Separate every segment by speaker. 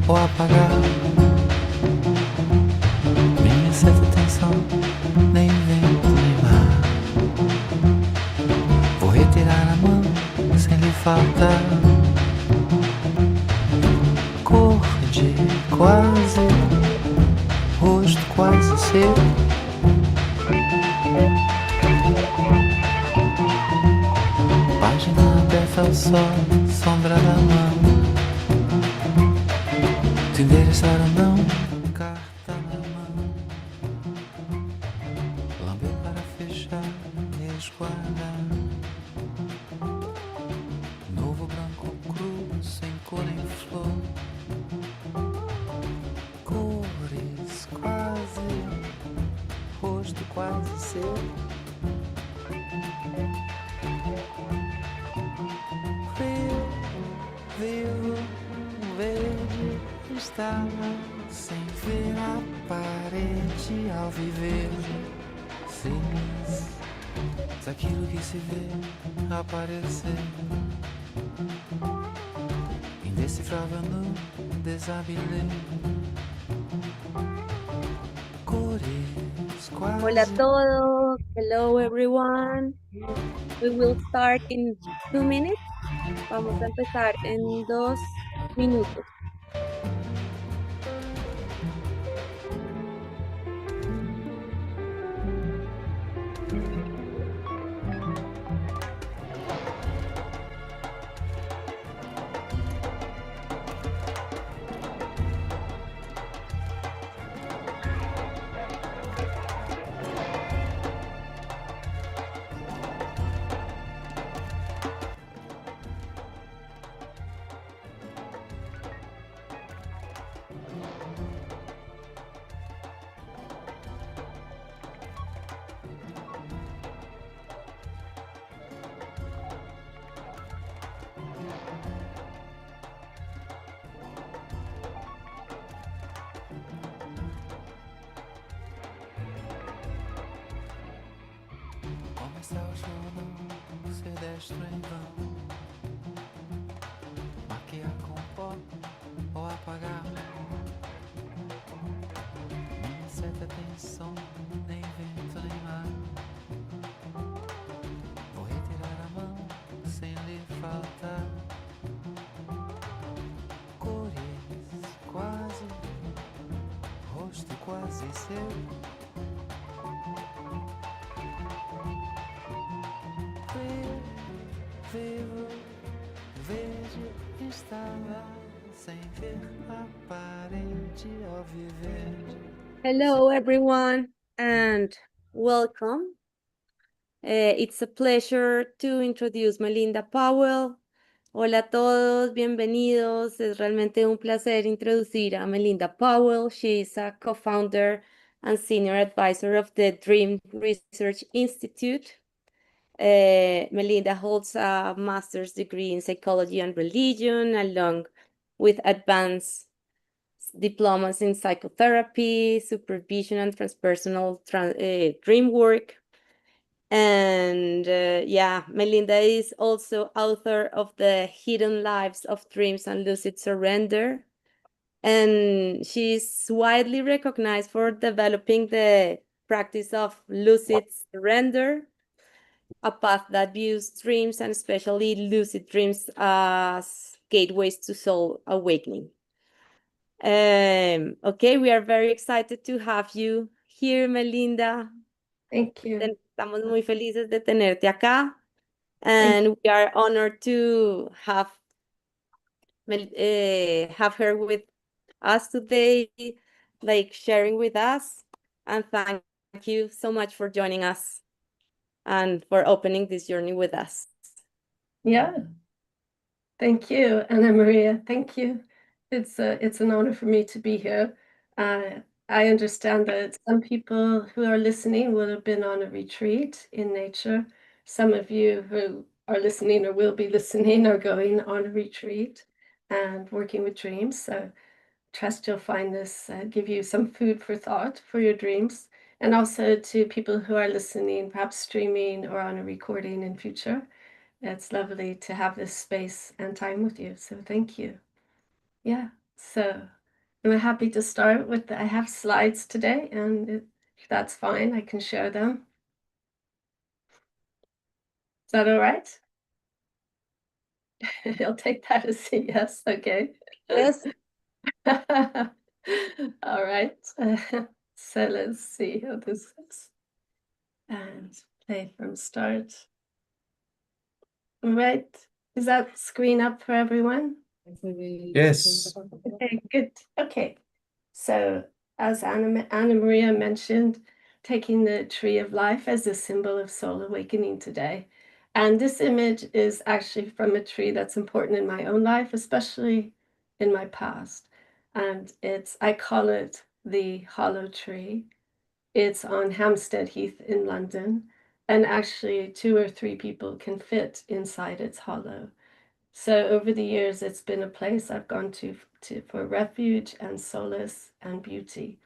Speaker 1: ou apagar. Minha certa atenção, nem vento nem mar. Vou retirar a mão sem lhe faltar. Cor de quase, rosto quase seu. Página aberta ao sol, sombra da mão. Te endereçar ou não, carta na mão. Lamber para fechar, resguardar. Novo branco cru, sem cor nem flor. Cores quase, rosto quase seu. Vivo, verde, estava sem ver a parede ao viver. Cis, daquilo que se vê aparecer. Indecifrável no desabilé. Cores quase.
Speaker 2: Hola a todos. Hello everyone. We will start in 2 minutes. Vamos a empezar en 2 minutos.
Speaker 1: Começar o show não ser destro em vão. Maquiar com pó ou apagar. Minha certa atenção, nem vento nem mar. Vou retirar a mão sem lhe faltar. Cores quase, rosto quase seu. Vivo, vejo, estava sem ver a parede ao viver.
Speaker 2: Hello everyone and welcome. It's a pleasure to introduce Melinda Powell. Hola a todos, bienvenidos. Es realmente un placer introducir a Melinda Powell. She is a co-founder and senior advisor of the Dream Research Institute. Melinda holds a master's degree in psychology and religion, along with advanced diplomas in psychotherapy, supervision, and transpersonal dream work. And yeah, Melinda is also author of The Hidden Lives of Dreams and Lucid Surrender. And she's widely recognized for developing the practice of lucid surrender, a path that views dreams and especially lucid dreams as gateways to soul awakening. Okay, we are very excited to have you here, Melinda.
Speaker 3: Thank you.
Speaker 2: Estamos muy felices de tenerte acá. And we are honored to have her with us today, like sharing with us. And thank you so much for joining us and for opening this journey with us.
Speaker 3: Yeah. Thank you, Anna Maria. Thank you. It's an honor for me to be here. I understand that some people who are listening will have been on a retreat in nature. Some of you who are listening or will be listening are going on a retreat and working with dreams. So trust you'll find this give you some food for thought for your dreams. And also to people who are listening, perhaps streaming or on a recording in future. It's lovely to have this space and time with you. So thank you. Yeah. So I'm happy to start with, I have slides today, and if that's fine, I can share them. Is that all right? I'll take that as a yes, okay.
Speaker 2: Yes.
Speaker 3: All right. So let's see how this is. And play from start. All right. Is that screen up for everyone?
Speaker 4: Yes.
Speaker 3: Okay, good. Okay. So as Anna Maria mentioned, taking the tree of life as a symbol of soul awakening today. And this image is actually from a tree that's important in my own life, especially in my past. And I call it the hollow tree. It's on Hampstead Heath in London. And actually 2 or 3 people can fit inside its hollow. So over the years, it's been a place I've gone to for refuge and solace and beauty.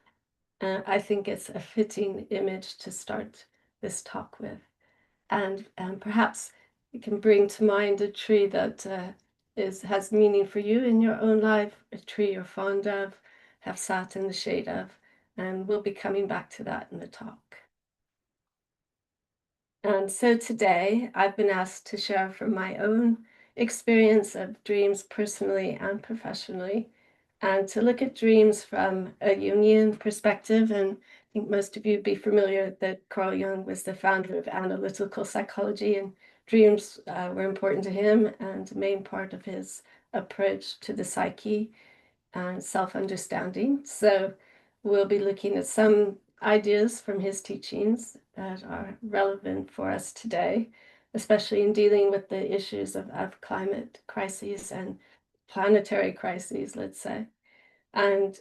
Speaker 3: I think it's a fitting image to start this talk with. And perhaps you can bring to mind a tree that has meaning for you in your own life, a tree you're fond of, have sat in the shade of, and we'll be coming back to that in the talk. And so today I've been asked to share from my own experience of dreams personally and professionally, and to look at dreams from a Jungian perspective. And I think most of you be familiar that Carl Jung was the founder of analytical psychology, and dreams were important to him and a main part of his approach to the psyche and self-understanding. So we'll be looking at some ideas from his teachings that are relevant for us today, especially in dealing with the issues of climate crises and planetary crises, let's say. And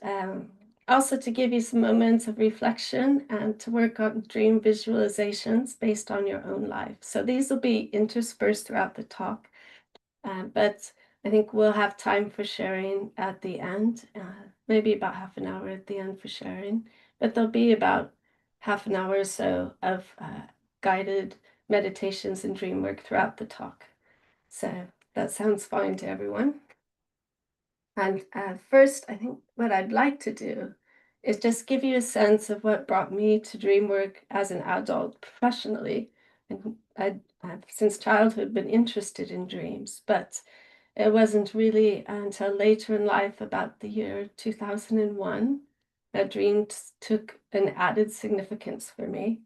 Speaker 3: also to give you some moments of reflection and to work on dream visualizations based on your own life. So these will be interspersed throughout the talk, but I think we'll have time for sharing at the end, maybe about half an hour at the end for sharing, but there'll be about half an hour or so of guided meditations and dream work throughout the talk. So that sounds fine to everyone. And first, I think what I'd like to do is just give you a sense of what brought me to dream work as an adult professionally. And I've since childhood been interested in dreams, but it wasn't really until later in life, about the year 2001, that dreams took an added significance for me.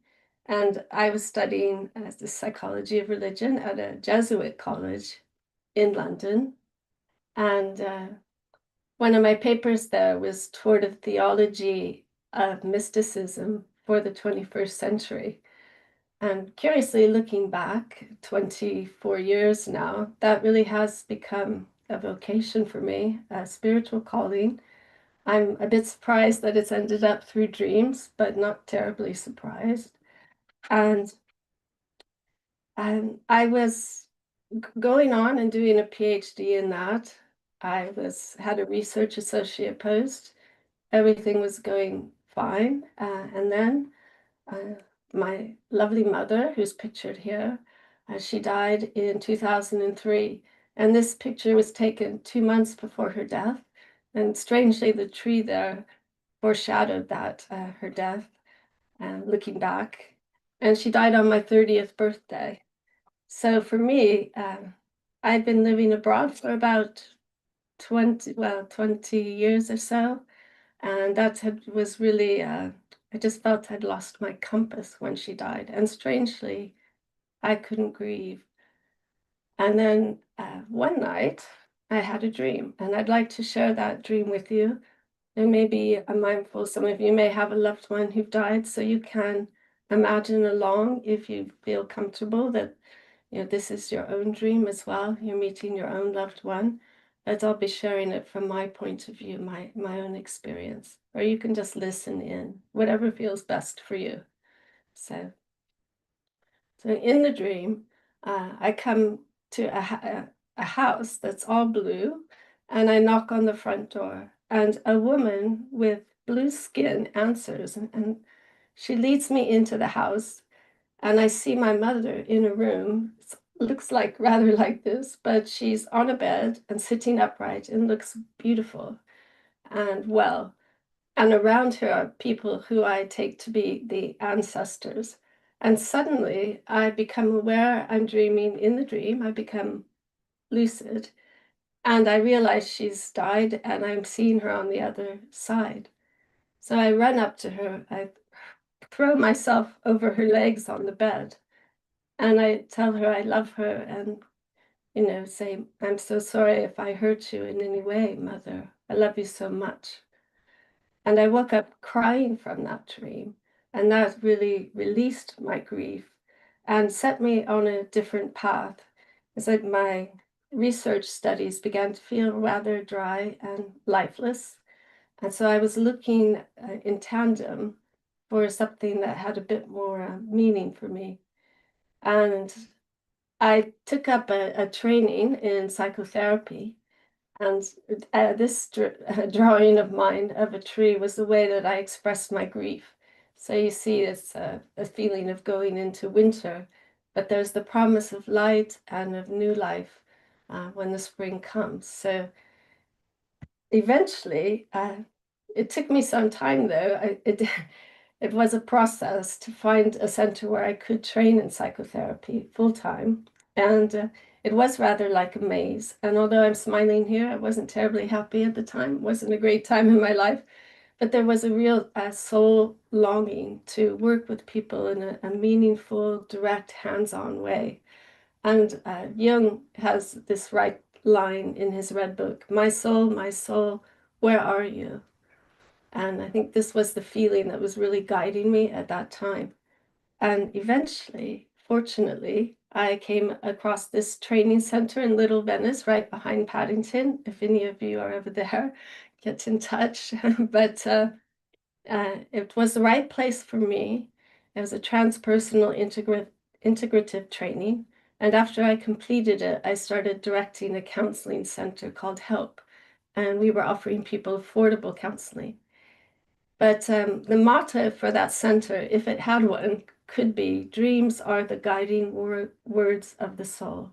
Speaker 3: And I was studying the psychology of religion at a Jesuit college in London. And one of my papers there was toward a theology of mysticism for the 21st century. And curiously, looking back 24 years now, that really has become a vocation for me, a spiritual calling. I'm a bit surprised that it's ended up through dreams, but not terribly surprised. And I was going on and doing a PhD in that. I had a research associate post. Everything was going fine. And then my lovely mother, who's pictured here, she died in 2003. And this picture was taken 2 months before her death. And strangely, the tree there foreshadowed that, her death, looking back. And she died on my 30th birthday. So for me, I'd been living abroad for about 20 years or so. And that was really, I just felt I'd lost my compass when she died. And strangely, I couldn't grieve. And then one night, I had a dream, and I'd like to share that dream with you. And maybe I'm mindful, some of you may have a loved one who died, so you can imagine along if you feel comfortable that this is your own dream as well. You're meeting your own loved one. As I'll be sharing it from my point of view, my own experience. Or you can just listen in, whatever feels best for you. So in the dream, I come to a house that's all blue, and I knock on the front door, and a woman with blue skin answers, and she leads me into the house, and I see my mother in a room. Looks like rather like this, but she's on a bed and sitting upright and looks beautiful. and well. And around her are people who I take to be the ancestors. And suddenly I become aware I'm dreaming in the dream. I become lucid. And I realize she's died and I'm seeing her on the other side. So I run up to her. I throw myself over her legs on the bed. And I tell her I love her and, say, I'm so sorry if I hurt you in any way, Mother. I love you so much. And I woke up crying from that dream. And that really released my grief and set me on a different path. It's like my research studies began to feel rather dry and lifeless. And so I was looking in tandem for something that had a bit more meaning for me. And I took up a training in psychotherapy. And this drawing of mine of a tree was the way that I expressed my grief. So you see, it's a feeling of going into winter, but there's the promise of light and of new life when the spring comes. So eventually, it took me some time though. It was a process to find a center where I could train in psychotherapy full time. And it was rather like a maze. And although I'm smiling here, I wasn't terribly happy at the time. It wasn't a great time in my life. But there was a real soul longing to work with people in a meaningful, direct, hands-on way. And Jung has this right line in his red book, my soul, where are you? And I think this was the feeling that was really guiding me at that time. And eventually, fortunately, I came across this training center in Little Venice, right behind Paddington. If any of you are over there, get in touch. But it was the right place for me. It was a transpersonal integrative training. And after I completed it, I started directing a counseling center called Help. And we were offering people affordable counseling. But the motto for that center, if it had one, could be, dreams are the guiding words of the soul.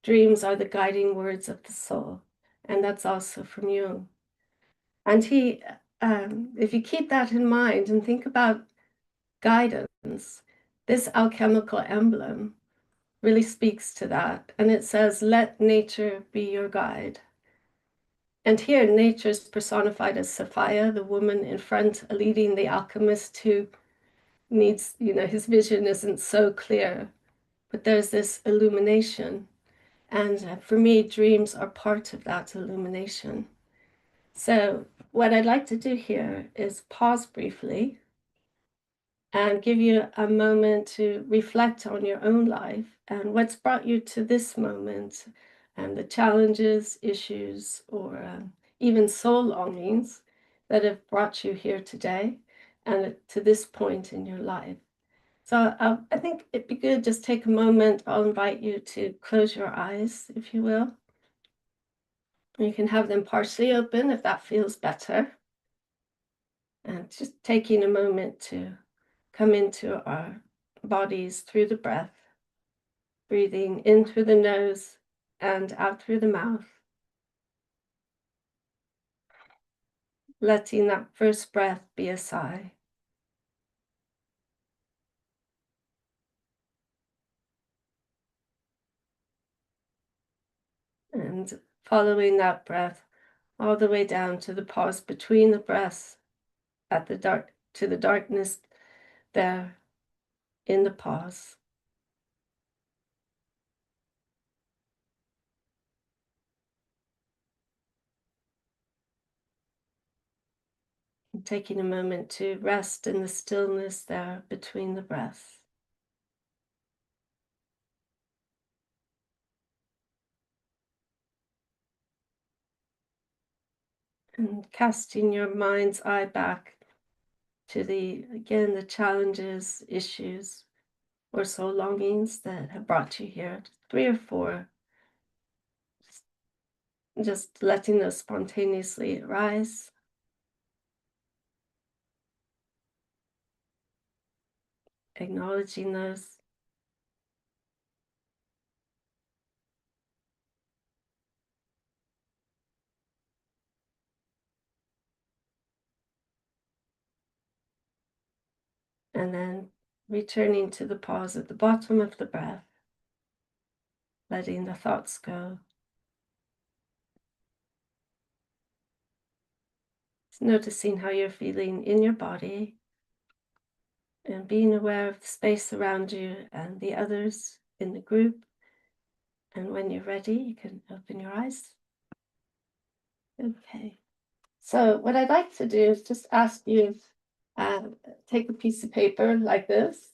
Speaker 3: Dreams are the guiding words of the soul. And that's also from Jung. And he, if you keep that in mind and think about guidance, this alchemical emblem really speaks to that. And it says, let nature be your guide. And here nature is personified as Sophia, the woman in front, leading the alchemist who needs, his vision isn't so clear, but there's this illumination. And for me, dreams are part of that illumination. So what I'd like to do here is pause briefly and give you a moment to reflect on your own life and what's brought you to this moment and the challenges, issues, or even soul longings that have brought you here today and to this point in your life. So I think it'd be good, just take a moment. I'll invite you to close your eyes, if you will. You can have them partially open if that feels better. And just taking a moment to come into our bodies through the breath, breathing in through the nose and out through the mouth. Letting that first breath be a sigh. And following that breath all the way down to the pause between the breaths at the darkness there in the pause. And taking a moment to rest in the stillness there between the breaths. And casting your mind's eye back to the challenges, issues, or soul longings that have brought you here, 3 or 4. Just letting those spontaneously arise. Acknowledging those. And then returning to the pause at the bottom of the breath, letting the thoughts go. Just noticing how you're feeling in your body and being aware of the space around you and the others in the group. And when you're ready, you can open your eyes. Okay. So what I'd like to do is just ask you, take a piece of paper like this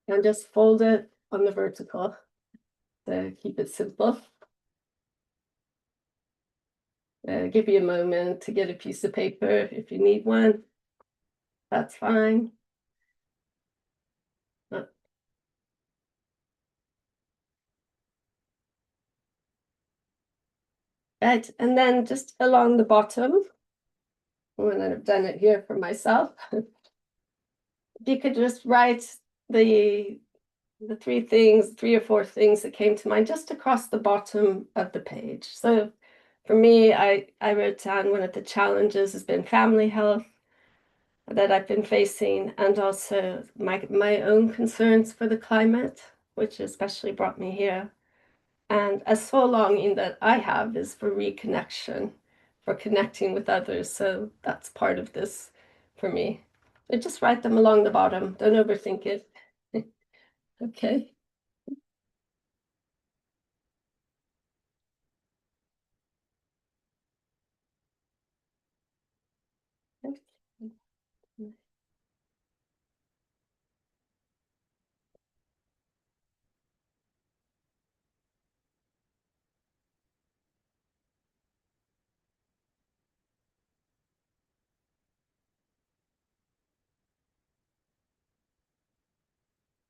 Speaker 3: and just fold it on the vertical to keep it simple. Give you a moment to get a piece of paper. If you need one, that's fine. Right, and then just along the bottom, when I've done it here for myself, if you could just write the three or four things that came to mind just across the bottom of the page. So for me, I wrote down one of the challenges has been family health that I've been facing, and also my own concerns for the climate, which especially brought me here. And a soul longing that I have is for reconnection, for connecting with others. So that's part of this for me. But just write them along the bottom. Don't overthink it. Okay.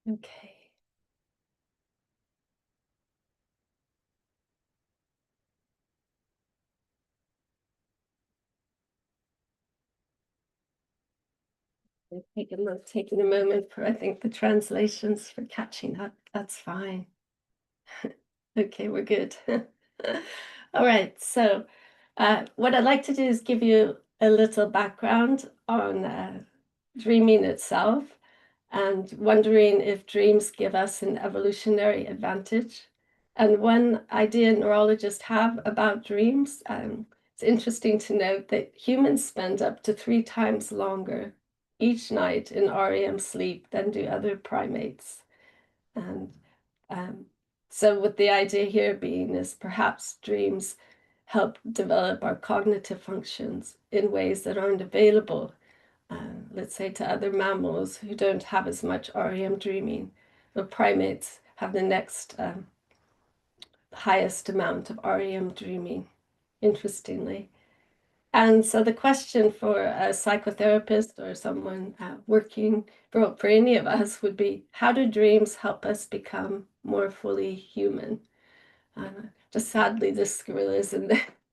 Speaker 3: Okay. Taking a moment for, I think, the translations for catching up. That's fine. Okay, we're good. All right, so what I'd like to do is give you a little background on dreaming itself and wondering if dreams give us an evolutionary advantage. And one idea neurologists have about dreams, it's interesting to note that humans spend up to 3 times longer each night in REM sleep than do other primates. And so what the idea here being is perhaps dreams help develop our cognitive functions in ways that aren't available, let's say, to other mammals who don't have as much REM dreaming. But primates have the next highest amount of REM dreaming, interestingly. And so the question for a psychotherapist or someone working for any of us would be, how do dreams help us become more fully human? Just sadly, this gorilla is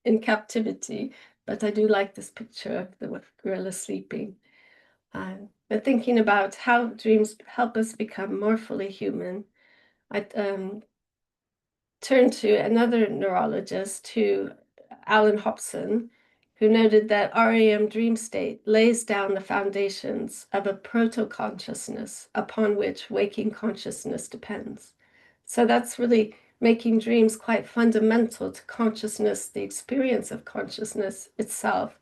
Speaker 3: in captivity, but I do like this picture of the gorilla sleeping. But thinking about how dreams help us become more fully human, I turned to another neurologist, Alan Hobson, who noted that REM dream state lays down the foundations of a proto-consciousness upon which waking consciousness depends. So that's really making dreams quite fundamental to consciousness, the experience of consciousness itself.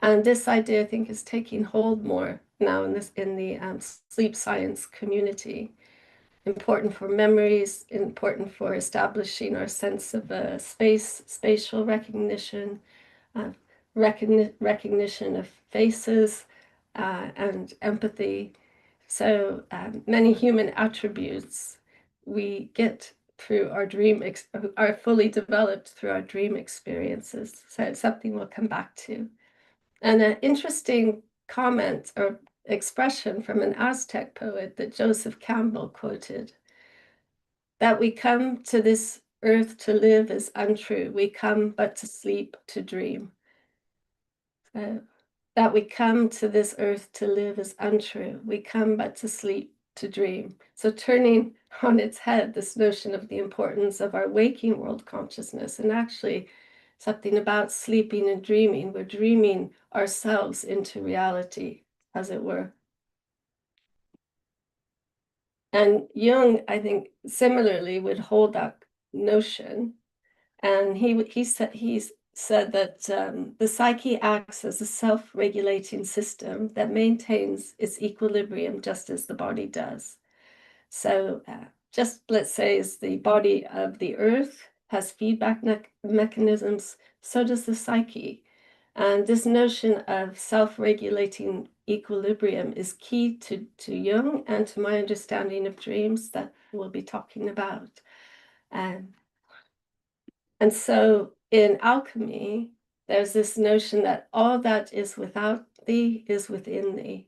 Speaker 3: And this idea, I think, is taking hold more now in the sleep science community. Important for memories, important for establishing our sense of spatial recognition, recognition of faces, and empathy. So many human attributes we get through our are fully developed through our dream experiences. So it's something we'll come back to. And an interesting comment or expression from an Aztec poet that Joseph Campbell quoted, that we come to this earth to live is untrue. We come but to sleep, to dream. That we come to this earth to live is untrue. We come but to sleep, to dream. So turning on its head this notion of the importance of our waking world consciousness, and actually something about sleeping and dreaming. We're dreaming ourselves into reality, as it were. And Jung, I think, similarly would hold that notion. And he said that the psyche acts as a self-regulating system that maintains its equilibrium just as the body does. So just let's say as the body of the earth has feedback mechanisms, so does the psyche. And this notion of self-regulating equilibrium is key to Jung and to my understanding of dreams that we'll be talking about. And so in alchemy, there's this notion that all that is without thee is within thee.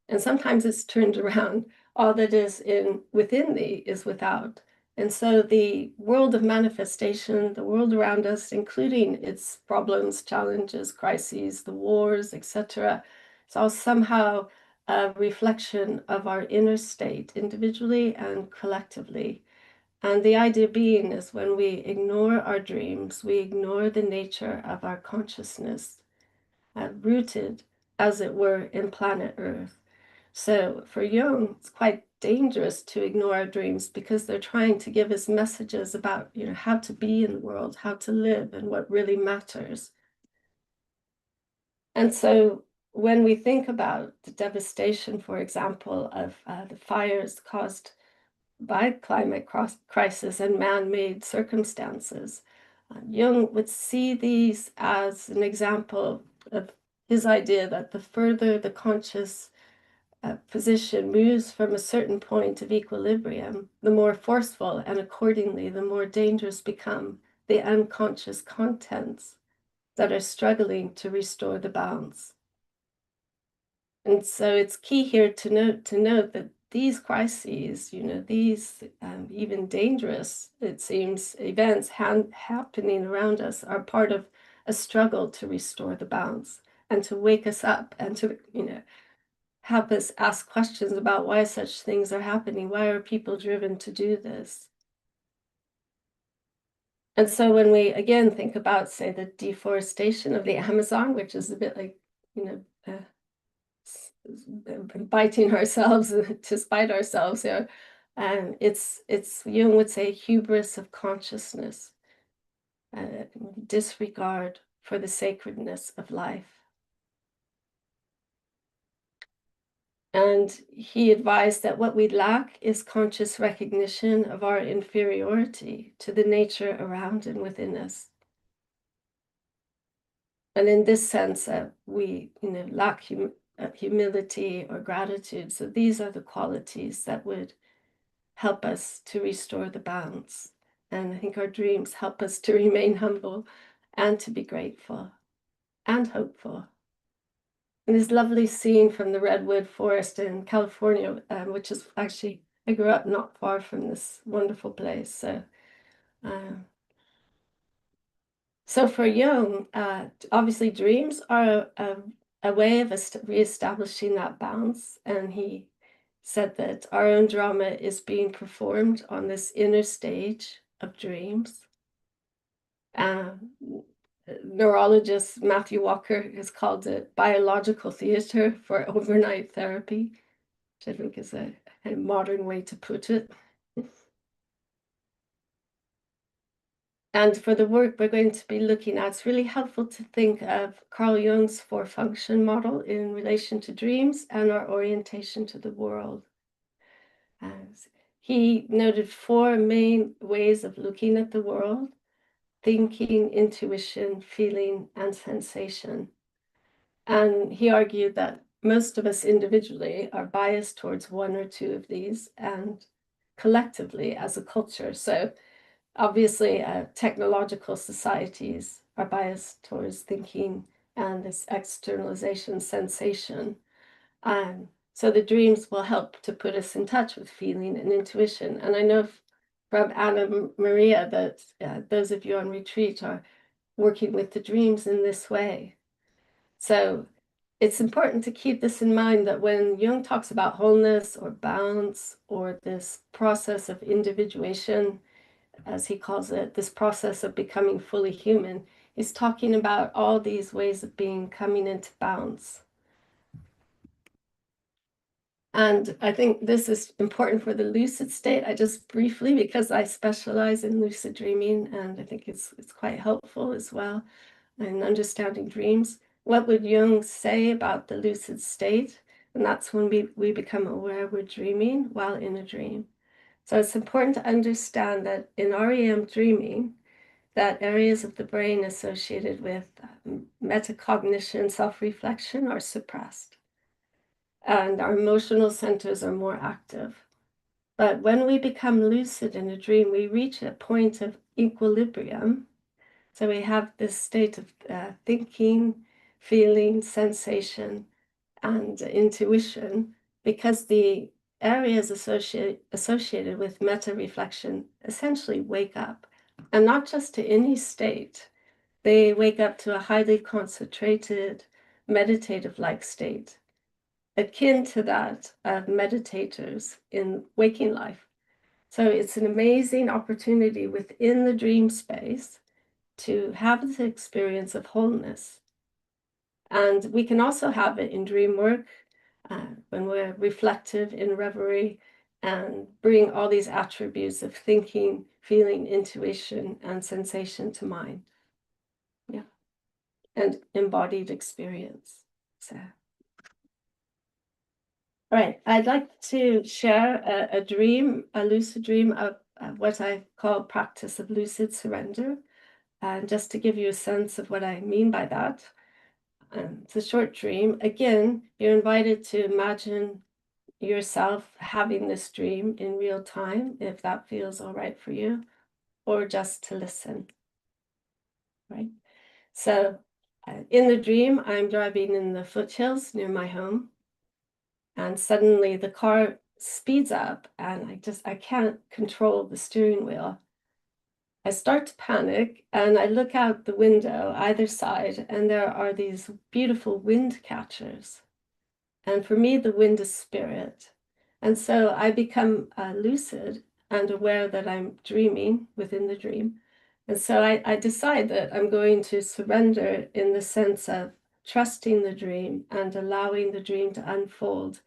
Speaker 3: And sometimes it's turned around. All that is within thee is without. And so the world of manifestation, the world around us, including its problems, challenges, crises, the wars, etc., it's all somehow a reflection of our inner state, individually and collectively. And the idea being is when we ignore our dreams, we ignore the nature of our consciousness, rooted, as it were, in planet Earth. So for Jung, it's quite dangerous to ignore our dreams because they're trying to give us messages about, how to be in the world, how to live, and what really matters. And so when we think about the devastation, for example, of the fires caused by climate crisis and man-made circumstances, Jung would see these as an example of his idea that the further the conscious position moves from a certain point of equilibrium, the more forceful and accordingly the more dangerous become the unconscious contents that are struggling to restore the balance. And so it's key here to note that these crises, these even dangerous, it seems, events happening around us are part of a struggle to restore the balance and to wake us up and to, help us ask questions about why such things are happening. Why are people driven to do this? And so when we again think about, say, the deforestation of the Amazon, which is a bit like, biting ourselves to spite ourselves here, and it's Jung would say hubris of consciousness, disregard for the sacredness of life. And he advised that what we lack is conscious recognition of our inferiority to the nature around and within us. And in this sense, we lack humility or gratitude. So these are the qualities that would help us to restore the balance. And I think our dreams help us to remain humble and to be grateful and hopeful. And this lovely scene from the redwood forest in California, which is actually, I grew up not far from this wonderful place. So for Jung, obviously dreams are a way of reestablishing that balance. And he said that our own drama is being performed on this inner stage of dreams. Neurologist Matthew Walker has called it biological theater for overnight therapy, which I think is a modern way to put it. And for the work we're going to be looking at, it's really helpful to think of Carl Jung's four-function model in relation to dreams and our orientation to the world. He noted four main ways of looking at the world: thinking, intuition, feeling, and sensation. And he argued that most of us individually are biased towards one or two of these, and collectively as a culture. So obviously, technological societies are biased towards thinking and this externalization sensation. So the dreams will help to put us in touch with feeling and intuition. And I know from Anna Maria that those of you on retreat are working with the dreams in this way. So it's important to keep this in mind, that when Jung talks about wholeness or balance or this process of individuation, as he calls it, this process of becoming fully human, he's talking about all these ways of being coming into balance. And I think this is important for the lucid state. I just briefly, because I specialize in lucid dreaming, and I think it's quite helpful as well in understanding dreams. What would Jung say about the lucid state? And that's when we become aware we're dreaming while in a dream. So it's important to understand that in REM dreaming, that areas of the brain associated with metacognition, self-reflection are suppressed, and our emotional centers are more active. But when we become lucid in a dream, we reach a point of equilibrium. So we have this state of thinking, feeling, sensation, and intuition, because the areas associated with meta-reflection essentially wake up, and not just to any state. They wake up to a highly concentrated, meditative-like state, akin to that of meditators in waking life. So it's an amazing opportunity within the dream space to have the experience of wholeness. And we can also have it in dream work when we're reflective in reverie and bring all these attributes of thinking, feeling, intuition, and sensation to mind. Yeah. And embodied experience. So. All right, I'd like to share a dream, a lucid dream of what I call practice of lucid surrender. And just to give you a sense of what I mean by that, it's a short dream. Again, you're invited to imagine yourself having this dream in real time, if that feels all right for you, or just to listen, right? So in the dream, I'm driving in the foothills near my home, and suddenly the car speeds up and I can't control the steering wheel. I start to panic and I look out the window either side, and there are these beautiful wind catchers. And for me, the wind is spirit. And so I become lucid and aware that I'm dreaming within the dream. And so I decide that I'm going to surrender in the sense of trusting the dream and allowing the dream to unfold,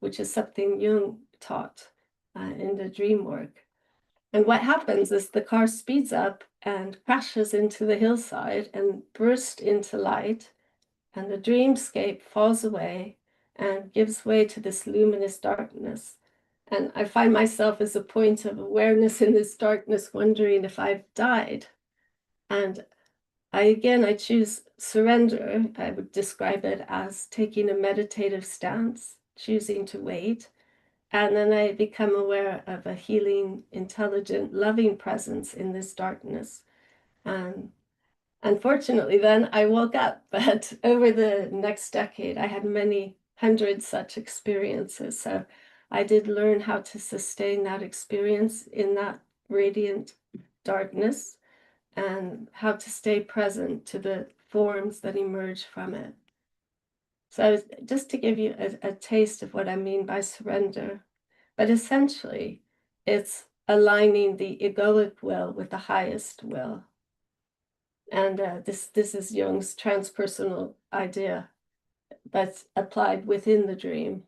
Speaker 3: which is something Jung taught in the dream work. And what happens is the car speeds up and crashes into the hillside and bursts into light, and the dreamscape falls away and gives way to this luminous darkness. And I find myself as a point of awareness in this darkness, wondering if I've died. And I choose surrender. I would describe it as taking a meditative stance, choosing to wait. And then I become aware of a healing, intelligent, loving presence in this darkness. And unfortunately, then I woke up. But over the next decade, I had many hundred such experiences. So I did learn how to sustain that experience in that radiant darkness, and how to stay present to the forms that emerge from it. So just to give you a taste of what I mean by surrender, but essentially it's aligning the egoic will with the highest will. And this is Jung's transpersonal idea, but applied within the dream.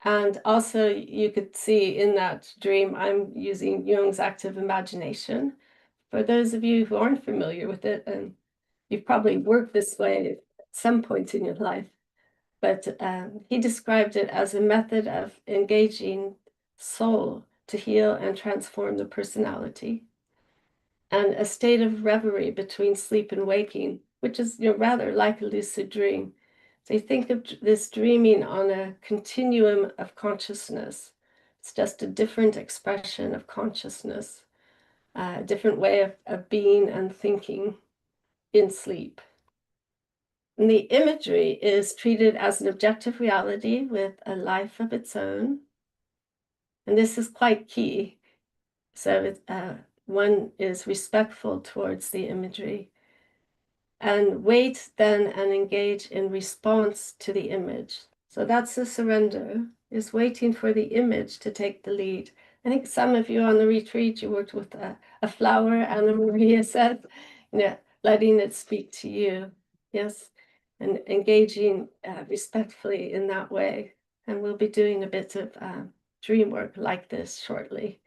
Speaker 3: And also you could see in that dream, I'm using Jung's active imagination. For those of you who aren't familiar with it, and you've probably worked this way at some point in your life, but he described it as a method of engaging soul to heal and transform the personality, and a state of reverie between sleep and waking, which is rather like a lucid dream. So you think of this dreaming on a continuum of consciousness. It's just a different expression of consciousness, a different way of being and thinking in sleep. And the imagery is treated as an objective reality with a life of its own. And this is quite key. So one is respectful towards the imagery, and wait then and engage in response to the image. So that's the surrender, is waiting for the image to take the lead. I think some of you on the retreat, you worked with a flower, Anna Maria said, letting it speak to you. Yes. and engaging respectfully in that way. And we'll be doing a bit of dream work like this shortly.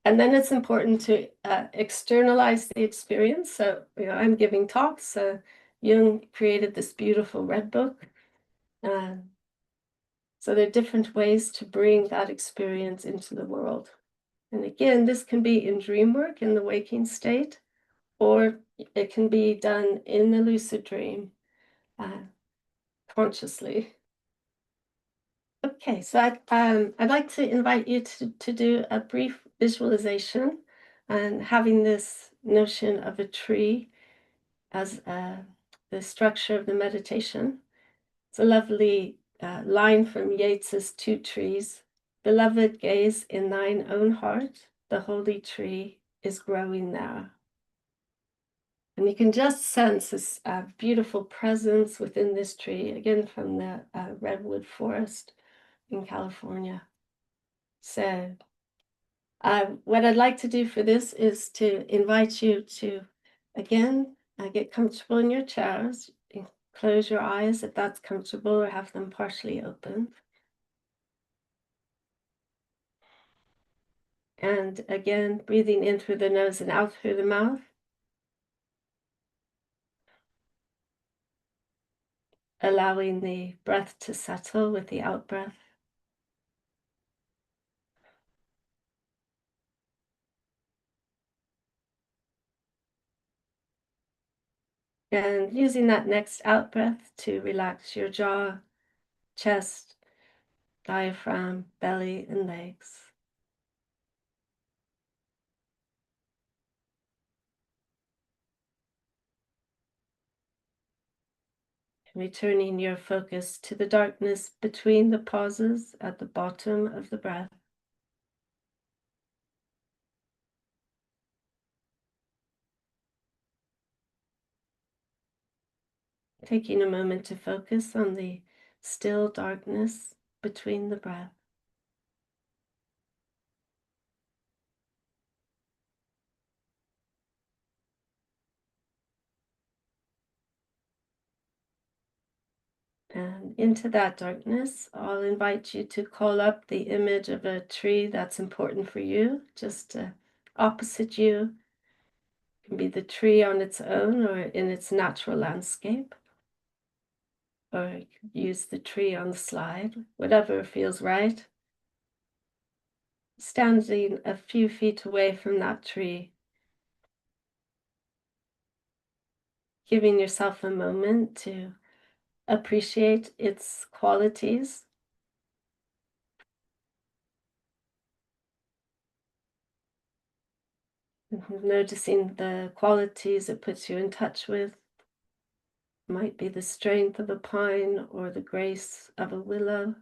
Speaker 3: And then it's important to externalize the experience. So, I'm giving talks. Jung created this beautiful red book. So there are different ways to bring that experience into the world. And again, this can be in dream work in the waking state, or it can be done in the lucid dream consciously. Okay, so I'd like to invite you to do a brief visualization and having this notion of a tree as the structure of the meditation. It's a lovely line from Yeats's Two Trees. Beloved, gaze in thine own heart, the holy tree is growing there. And you can just sense this beautiful presence within this tree, again from the redwood forest in California. So what I'd like to do for this is to invite you to, again, get comfortable in your chairs. Close your eyes if that's comfortable, or have them partially open. And again, breathing in through the nose and out through the mouth. Allowing the breath to settle with the out breath. And using that next out breath to relax your jaw, chest, diaphragm, belly, and legs. Returning your focus to the darkness between the pauses at the bottom of the breath. Taking a moment to focus on the still darkness between the breath. And into that darkness, I'll invite you to call up the image of a tree that's important for you, just opposite you. It can be the tree on its own or in its natural landscape. Or you can use the tree on the slide, whatever feels right. Standing a few feet away from that tree, giving yourself a moment to appreciate its qualities. Noticing the qualities it puts you in touch with. Might be the strength of a pine or the grace of a willow,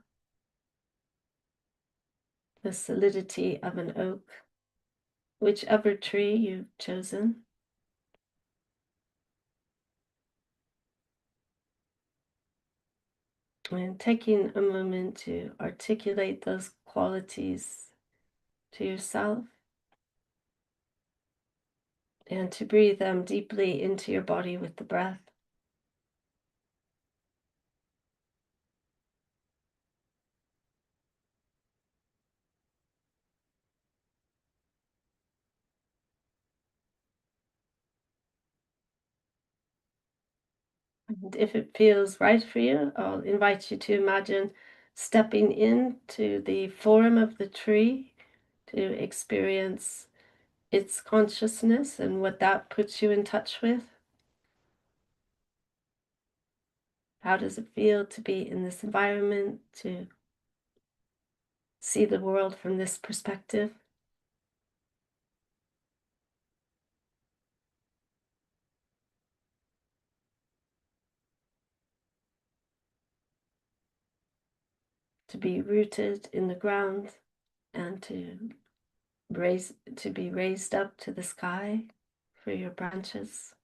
Speaker 3: the solidity of an oak, whichever tree you've chosen. And taking a moment to articulate those qualities to yourself and to breathe them deeply into your body with the breath. And if it feels right for you, I'll invite you to imagine stepping into the form of the tree to experience its consciousness and what that puts you in touch with. How does it feel to be in this environment, to see the world from this perspective? To be rooted in the ground and to be raised up to the sky for your branches.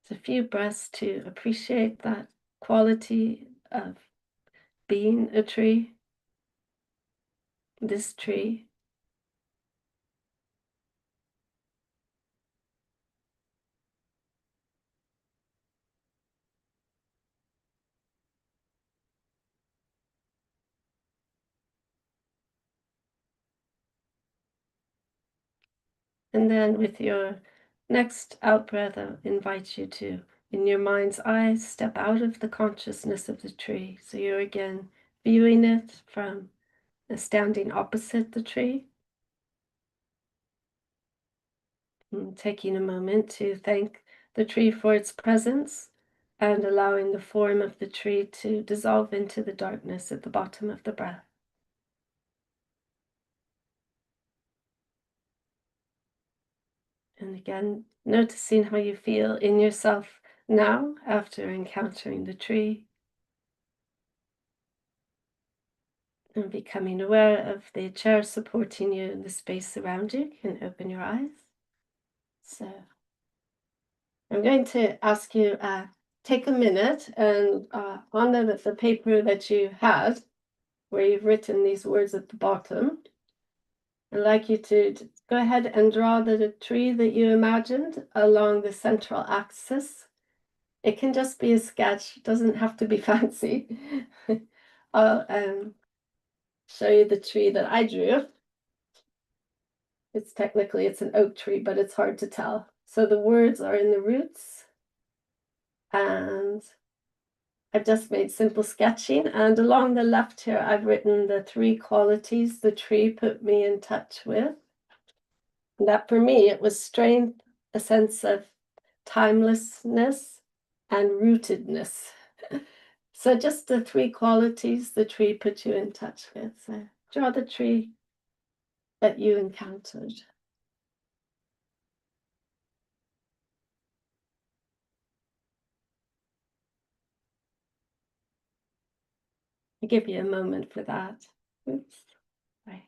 Speaker 3: It's a few breaths to appreciate that quality of being a tree, this tree. And then with your next out breath, I'll invite you to, in your mind's eye, step out of the consciousness of the tree. So you're again viewing it from standing opposite the tree. And taking a moment to thank the tree for its presence and allowing the form of the tree to dissolve into the darkness at the bottom of the breath. And again, noticing how you feel in yourself now after encountering the tree. And becoming aware of the chair supporting you and the space around you. You can open your eyes. So I'm going to ask you, take a minute and on the paper that you had, where you've written these words at the bottom, I'd like you to go ahead and draw the tree that you imagined along the central axis. It can just be a sketch, it doesn't have to be fancy. I'll show you the tree that I drew. It's an oak tree, but it's hard to tell. So the words are in the roots, and I've just made simple sketching. And along the left here, I've written the 3 qualities the tree put me in touch with. And that for me, it was strength, a sense of timelessness, and rootedness. So just the 3 qualities the tree put you in touch with. So draw the tree that you encountered. I give you a moment for that. Oops. Right.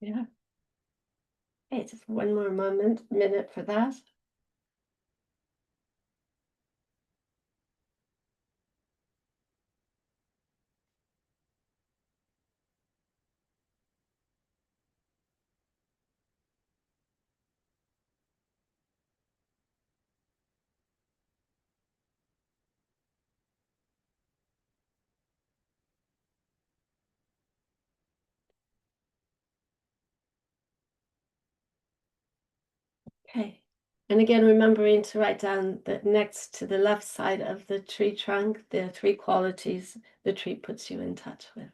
Speaker 3: Yeah. Okay, just one more minute for that. Okay. And again, remembering to write down that next to the left side of the tree trunk, the 3 qualities the tree puts you in touch with.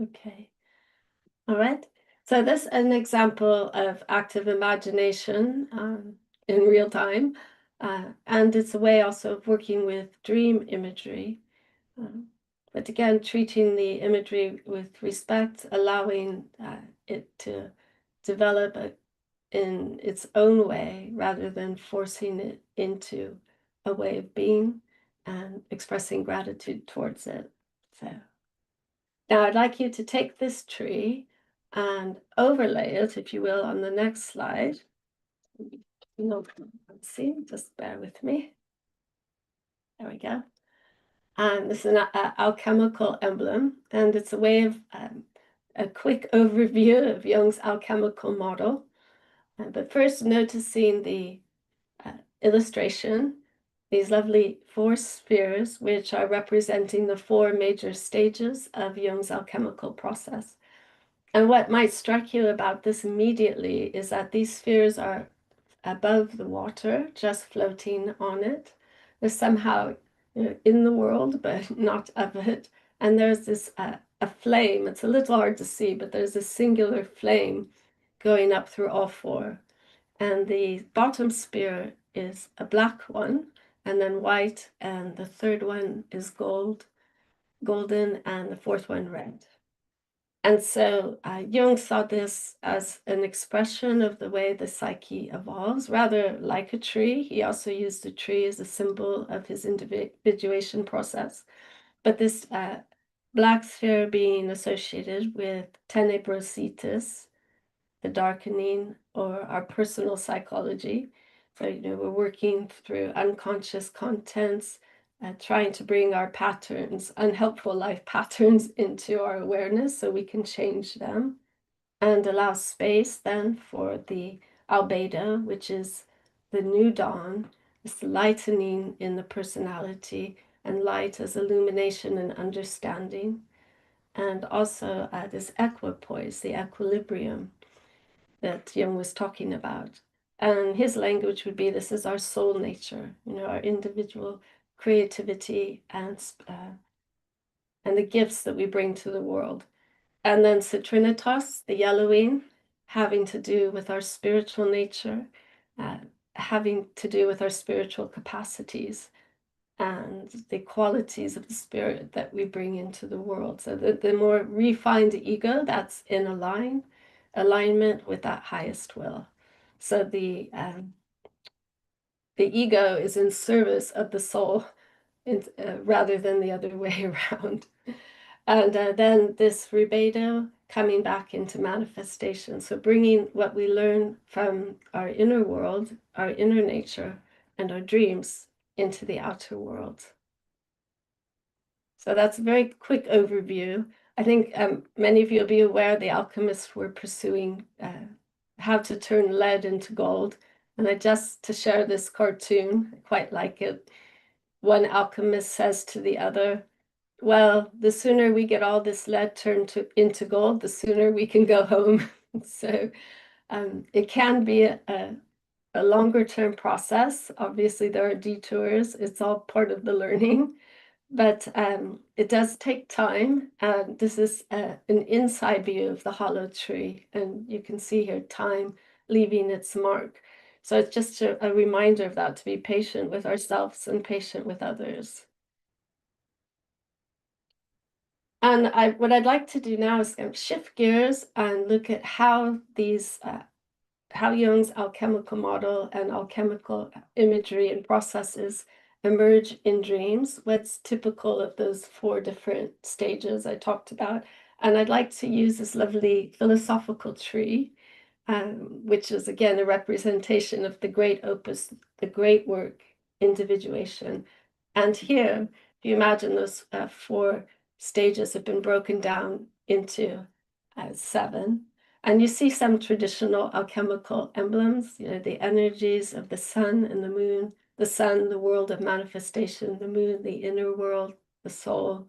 Speaker 3: Okay. All right. So this is an example of active imagination in real time. And it's a way also of working with dream imagery. But again, treating the imagery with respect, allowing it to develop in its own way rather than forcing it into a way of being and expressing gratitude towards it. So now I'd like you to take this tree and overlay it, if you will, on the next slide. No, let's see, just bear with me. There we go. And this is an alchemical emblem, and it's a way of a quick overview of Jung's alchemical model. But first, noticing the illustration, these lovely 4 spheres, which are representing the 4 major stages of Jung's alchemical process. And what might strike you about this immediately is that these spheres are above the water, just floating on it. They're somehow in the world, but not of it. And there's this a flame. It's a little hard to see, but there's a singular flame going up through all 4. And the bottom sphere is a black one, and then white, and the third one is gold. golden, and the fourth one red. And so Jung saw this as an expression of the way the psyche evolves, rather like a tree. He also used the tree as a symbol of his individuation process. But this black sphere being associated with tenebrositas, the darkening, or our personal psychology. So, we're working through unconscious contents, trying to bring our patterns, unhelpful life patterns, into our awareness so we can change them, and allow space then for the albedo, which is the new dawn, this lightening in the personality, and light as illumination and understanding, and also this equipoise, the equilibrium that Jung was talking about. And his language would be, this is our soul nature, our individual creativity and the gifts that we bring to the world. And then Citrinitas, the yellowing, having to do with our spiritual nature, having to do with our spiritual capacities and the qualities of the spirit that we bring into the world. So the more refined ego, that's in alignment with that highest will. So the ego is in service of the soul, rather than the other way around. And then this rubedo coming back into manifestation. So bringing what we learn from our inner world, our inner nature, and our dreams into the outer world. So that's a very quick overview. I think many of you will be aware the alchemists were pursuing how to turn lead into gold. And to share this cartoon, I quite like it. One alchemist says to the other, well, the sooner we get all this lead turned into gold, the sooner we can go home. So it can be a longer term process. Obviously, there are detours. It's all part of the learning. But it does take time. This is an inside view of the hollow tree. And you can see here time leaving its mark. So it's just a reminder of that, to be patient with ourselves and patient with others. And what I'd like to do now is kind of shift gears and look at how how Jung's alchemical model and alchemical imagery and processes emerge in dreams, what's typical of those 4 different stages I talked about. And I'd like to use this lovely philosophical tree, which is again a representation of the great opus, the great work, individuation. And here, if you imagine those 4 stages have been broken down into 7. And you see some traditional alchemical emblems, the energies of the sun and the moon, the sun, the world of manifestation, the moon, the inner world, the soul.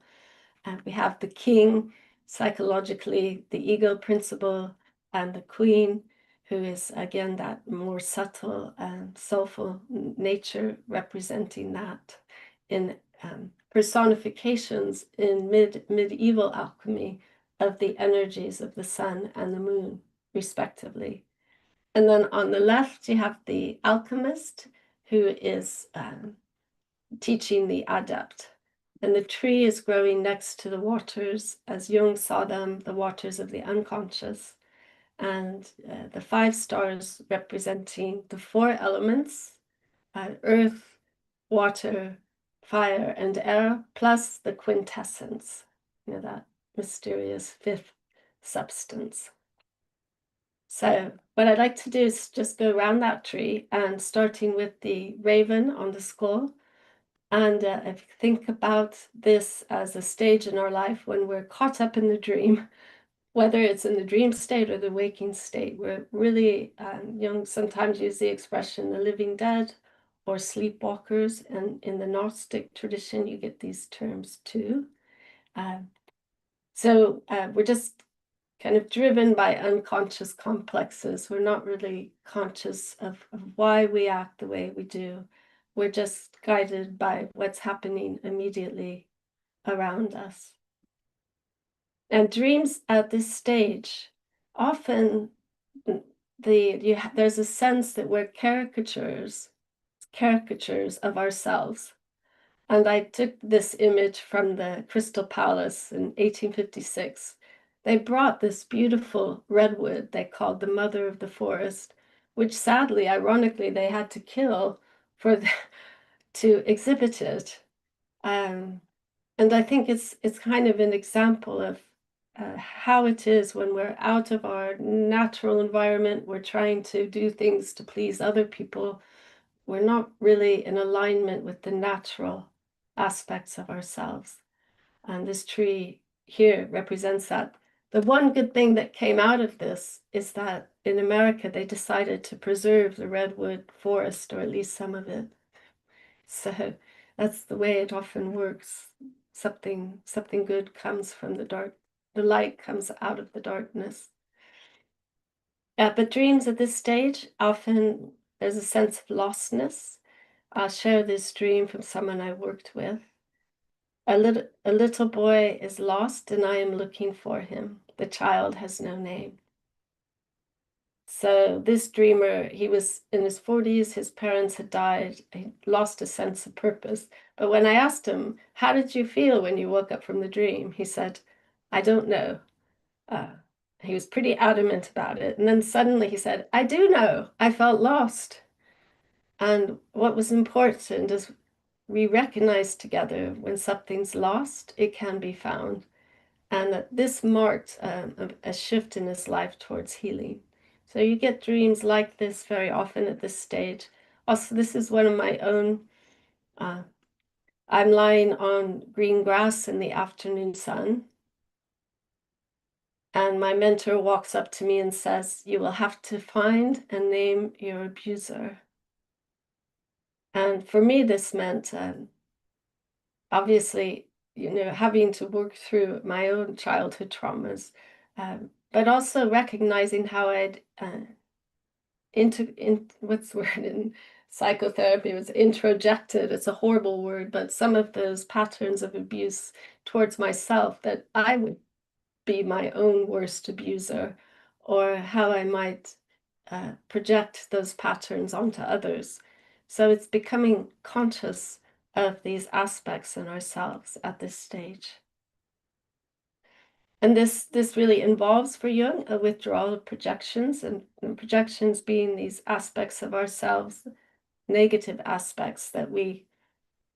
Speaker 3: And we have the king, psychologically, the ego principle, and the queen, who is, again, that more subtle and soulful nature, representing that in personifications in medieval alchemy of the energies of the sun and the moon, respectively. And then on the left, you have the alchemist, who is teaching the adept. And the tree is growing next to the waters, as Jung saw them, the waters of the unconscious. And the 5 stars representing the 4 elements, earth, water, fire, and air, plus the quintessence, that mysterious 5th substance. So what I'd like to do is just go around that tree, and starting with the raven on the skull. And if you think about this as a stage in our life when we're caught up in the dream, whether it's in the dream state or the waking state, we're really, Jung sometimes use the expression the living dead or sleepwalkers. And in the Gnostic tradition, you get these terms too. So we're just kind of driven by unconscious complexes. We're not really conscious of why we act the way we do. We're just guided by what's happening immediately around us. And dreams at this stage, often there's a sense that we're caricatures of ourselves. And I took this image from the Crystal Palace in 1856. They brought this beautiful redwood they called the mother of the forest, which sadly, ironically, they had to kill to exhibit it. And I think it's kind of an example of how it is when we're out of our natural environment, we're trying to do things to please other people. We're not really in alignment with the natural aspects of ourselves. And this tree here represents that. The one good thing that came out of this is that in America, they decided to preserve the redwood forest, or at least some of it. So that's the way it often works. Something good comes from the dark. The light comes out of the darkness. But dreams at this stage, often there's a sense of lostness. I'll share this dream from someone I worked with. A little boy is lost and I am looking for him. The child has no name. So this dreamer, he was in his 40s, his parents had died, he lost a sense of purpose. But when I asked him, how did you feel when you woke up from the dream? He said, I don't know. He was pretty adamant about it. And then suddenly he said, I do know, I felt lost. And what was important is we recognize together when something's lost, it can be found. And that this marked a shift in his life towards healing. So you get dreams like this very often at this stage. Also, this is one of my own. I'm lying on green grass in the afternoon sun. And my mentor walks up to me and says, you will have to find and name your abuser. And for me, this meant, obviously, having to work through my own childhood traumas, but also recognizing how I'd what's the word in psychotherapy, was introjected. It's a horrible word, but some of those patterns of abuse towards myself, that I would be my own worst abuser, or how I might project those patterns onto others. So it's becoming conscious of these aspects in ourselves at this stage. And this really involves for Jung a withdrawal of projections, and projections being these aspects of ourselves, negative aspects that we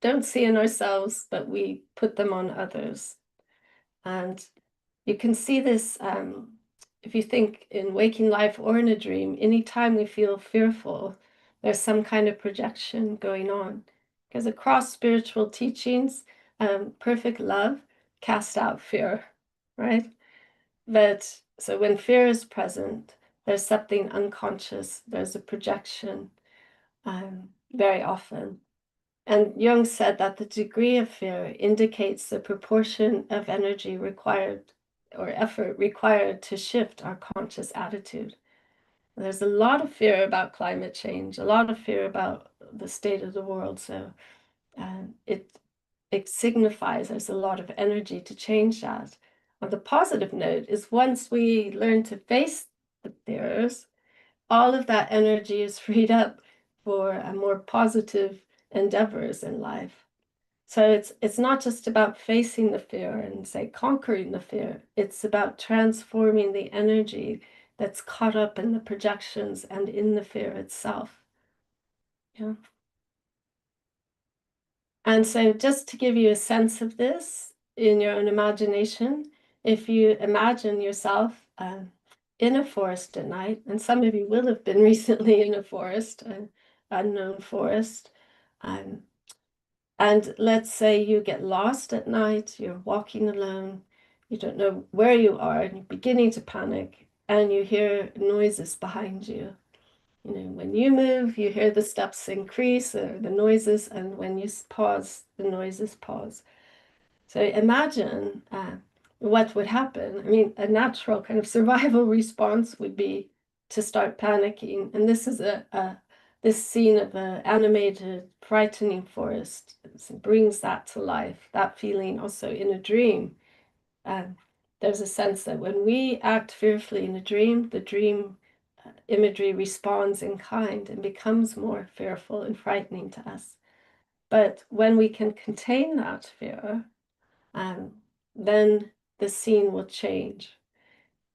Speaker 3: don't see in ourselves, but we put them on others. And you can see this if you think in waking life or in a dream, anytime we feel fearful, there's some kind of projection going on. Because across spiritual teachings, perfect love casts out fear, right? But so when fear is present, there's something unconscious, there's a projection very often. And Jung said that the degree of fear indicates the proportion of energy required or effort required to shift our conscious attitude. There's a lot of fear about climate change, a lot of fear about the state of the world. So it signifies there's a lot of energy to change that. On the positive note is once we learn to face the fears, all of that energy is freed up for a more positive endeavors in life. So it's not just about facing the fear and say conquering the fear. It's about transforming the energy that's caught up in the projections and in the fear itself. Yeah. And so just to give you a sense of this in your own imagination, if you imagine yourself in a forest at night, and some of you will have been recently in a forest, an unknown forest, and let's say you get lost at night, you're walking alone, you don't know where you are, and you're beginning to panic, and you hear noises behind you. When you move, you hear the steps increase, or the noises, and when you pause, the noises pause. So imagine what would happen. I mean, a natural kind of survival response would be to start panicking. And this is this scene of an animated, frightening forest. It brings that to life, that feeling also in a dream. There's a sense that when we act fearfully in a dream, the dream imagery responds in kind and becomes more fearful and frightening to us. But when we can contain that fear, then the scene will change.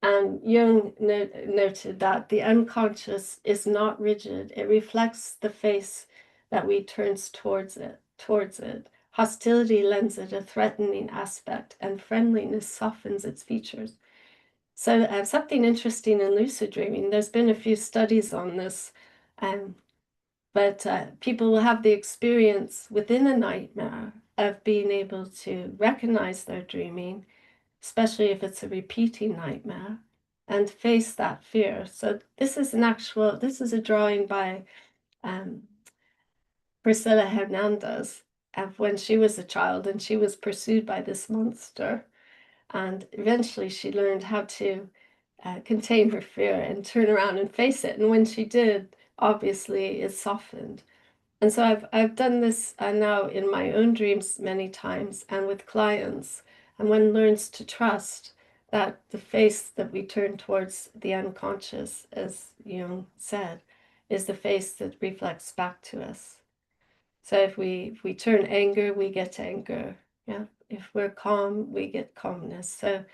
Speaker 3: And Jung noted that the unconscious is not rigid. It reflects the face that we turn towards it. Hostility lends it a threatening aspect, and friendliness softens its features. So something interesting in lucid dreaming, there's been a few studies on this, but people will have the experience within a nightmare of being able to recognize their dreaming, especially if it's a repeating nightmare, and face that fear. So this is a drawing by Priscilla Hernandez of when she was a child and she was pursued by this monster. And eventually she learned how to contain her fear and turn around and face it. And when she did, obviously it softened. And so I've done this now in my own dreams many times and with clients. And one learns to trust that the face that we turn towards the unconscious, as Jung said, is the face that reflects back to us. So if we turn anger, we get anger. Yeah. If we're calm, we get calmness. So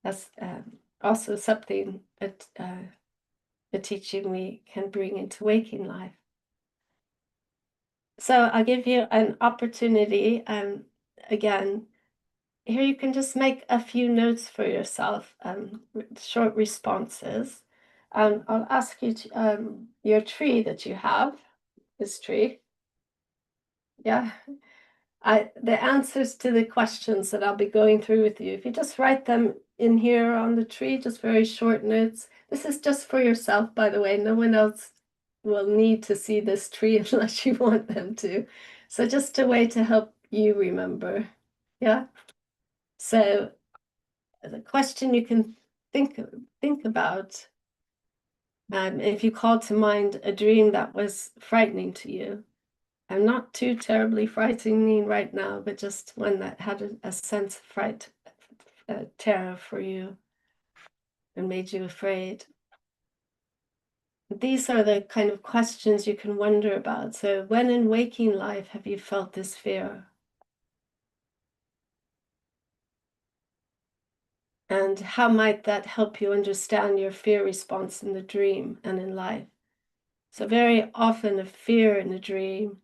Speaker 3: that's also something that the teaching we can bring into waking life. So I'll give you an opportunity. Again, here you can just make a few notes for yourself, short responses. I'll ask you to, your tree that you have, this tree. Yeah. The answers to the questions that I'll be going through with you, if you just write them in here on the tree, just very short notes. This is just for yourself, by the way. No one else will need to see this tree unless you want them to. So just a way to help you remember. Yeah. So the question you can think about, if you call to mind a dream that was frightening to you. I'm not too terribly frightening right now, but just one that had a sense of fright, terror for you and made you afraid. These are the kind of questions you can wonder about. So when in waking life have you felt this fear? And how might that help you understand your fear response in the dream and in life? So very often a fear in a dream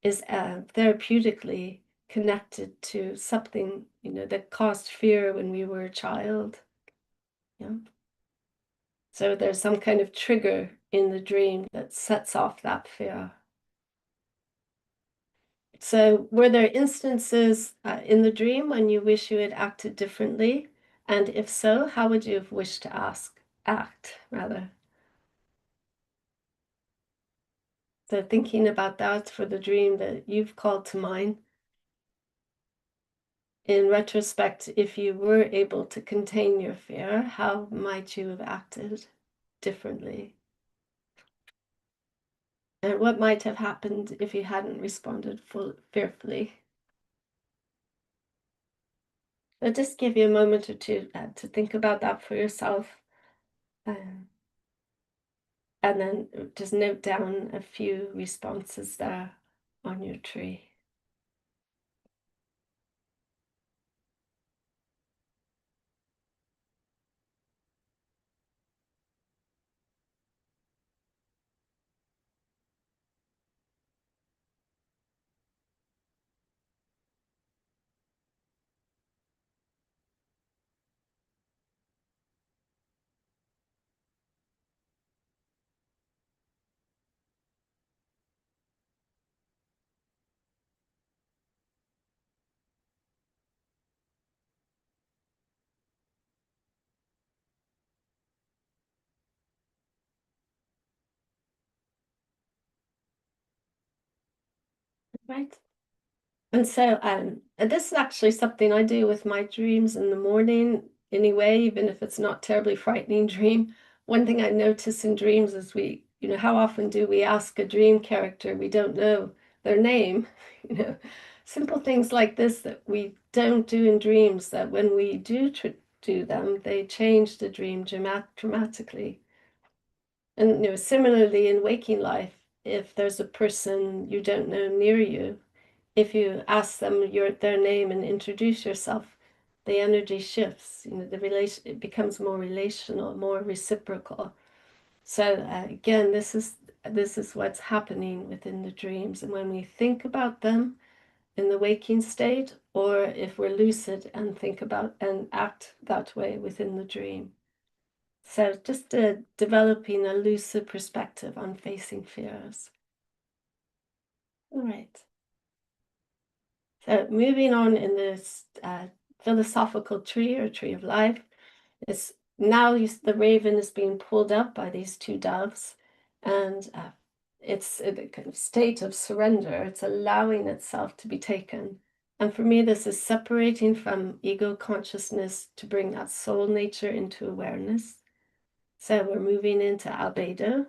Speaker 3: is therapeutically connected to something, that caused fear when we were a child. Yeah. So there's some kind of trigger in the dream that sets off that fear. So were there instances in the dream when you wish you had acted differently? And if so, how would you have wished to act rather? So thinking about that for the dream that you've called to mind. In retrospect, if you were able to contain your fear, how might you have acted differently? And what might have happened if you hadn't responded fearfully? I'll just give you a moment or two to think about that for yourself. And then just note down a few responses there on your tree. Right. And so this is actually something I do with my dreams in the morning anyway, even if it's not terribly frightening dream. One thing I notice in dreams is how often do we ask a dream character we don't know their name? Simple things like this that we don't do in dreams, that when we do them, they change the dream dramatically. And similarly in waking life, if there's a person you don't know near you, if you ask them their name and introduce yourself, the energy shifts. It becomes more relational, more reciprocal. So again, this is what's happening within the dreams, and when we think about them in the waking state, or if we're lucid and think about and act that way within the dream. So just developing a lucid perspective on facing fears. All right. So moving on in this philosophical tree or tree of life, is now the raven is being pulled up by these two doves, and it's a kind of state of surrender. It's allowing itself to be taken. And for me, this is separating from ego consciousness to bring that soul nature into awareness. So we're moving into albedo.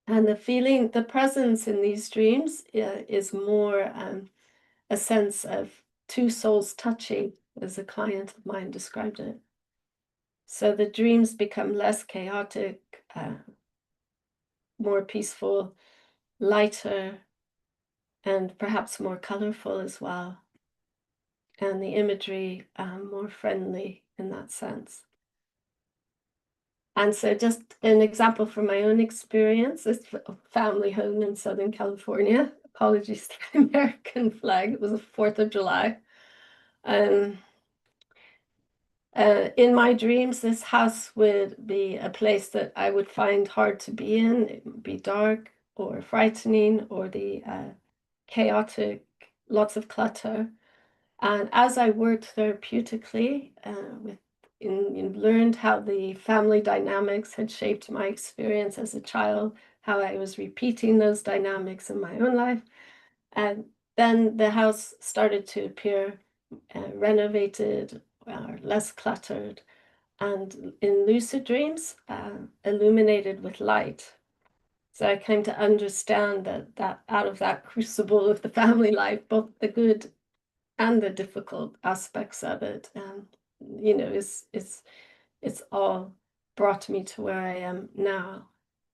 Speaker 3: And the feeling, the presence in these dreams is more a sense of two souls touching, as a client of mine described it. So the dreams become less chaotic, more peaceful, lighter, and perhaps more colorful as well. And the imagery more friendly in that sense. And so just an example from my own experience, this family home in Southern California. Apologies to the American flag. It was the 4th of July. In my dreams, this house would be a place that I would find hard to be in. It would be dark or frightening, or the chaotic, lots of clutter. And as I worked therapeutically learned how the family dynamics had shaped my experience as a child, how I was repeating those dynamics in my own life. And then the house started to appear renovated, less cluttered, and in lucid dreams, illuminated with light. So I came to understand that out of that crucible of the family life, both the good and the difficult aspects of it, it's all brought me to where I am now.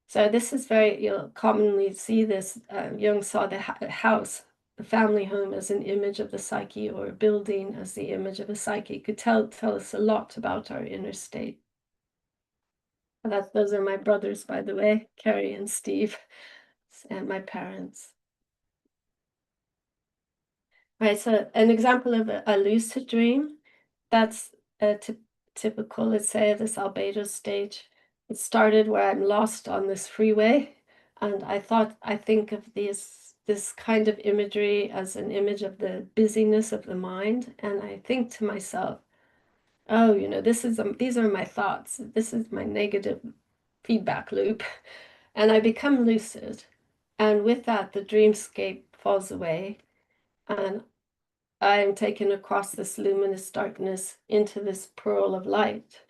Speaker 3: So this is very, you'll commonly see this. Jung saw the house, the family home, as an image of the psyche, or a building as the image of a psyche. It could tell us a lot about our inner state. Those are my brothers, by the way, Carrie and Steve, and my parents. Right, so an example of a lucid dream, that's a typical, let's say, this albedo stage. It started where I'm lost on this freeway, and I think of this kind of imagery as an image of the busyness of the mind, and I think to myself, oh, these are my thoughts. This is my negative feedback loop, and I become lucid, and with that, the dreamscape falls away, and I am taken across this luminous darkness into this pearl of light.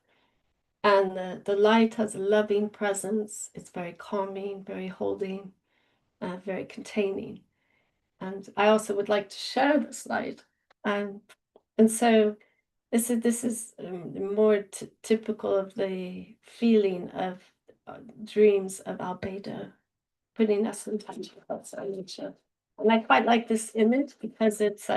Speaker 3: And the light has a loving presence. It's very calming, very holding, very containing. And I also would like to share this light. And so this is more typical of the feeling of dreams of albedo, putting us in touch with our nature. And I quite like this image because it's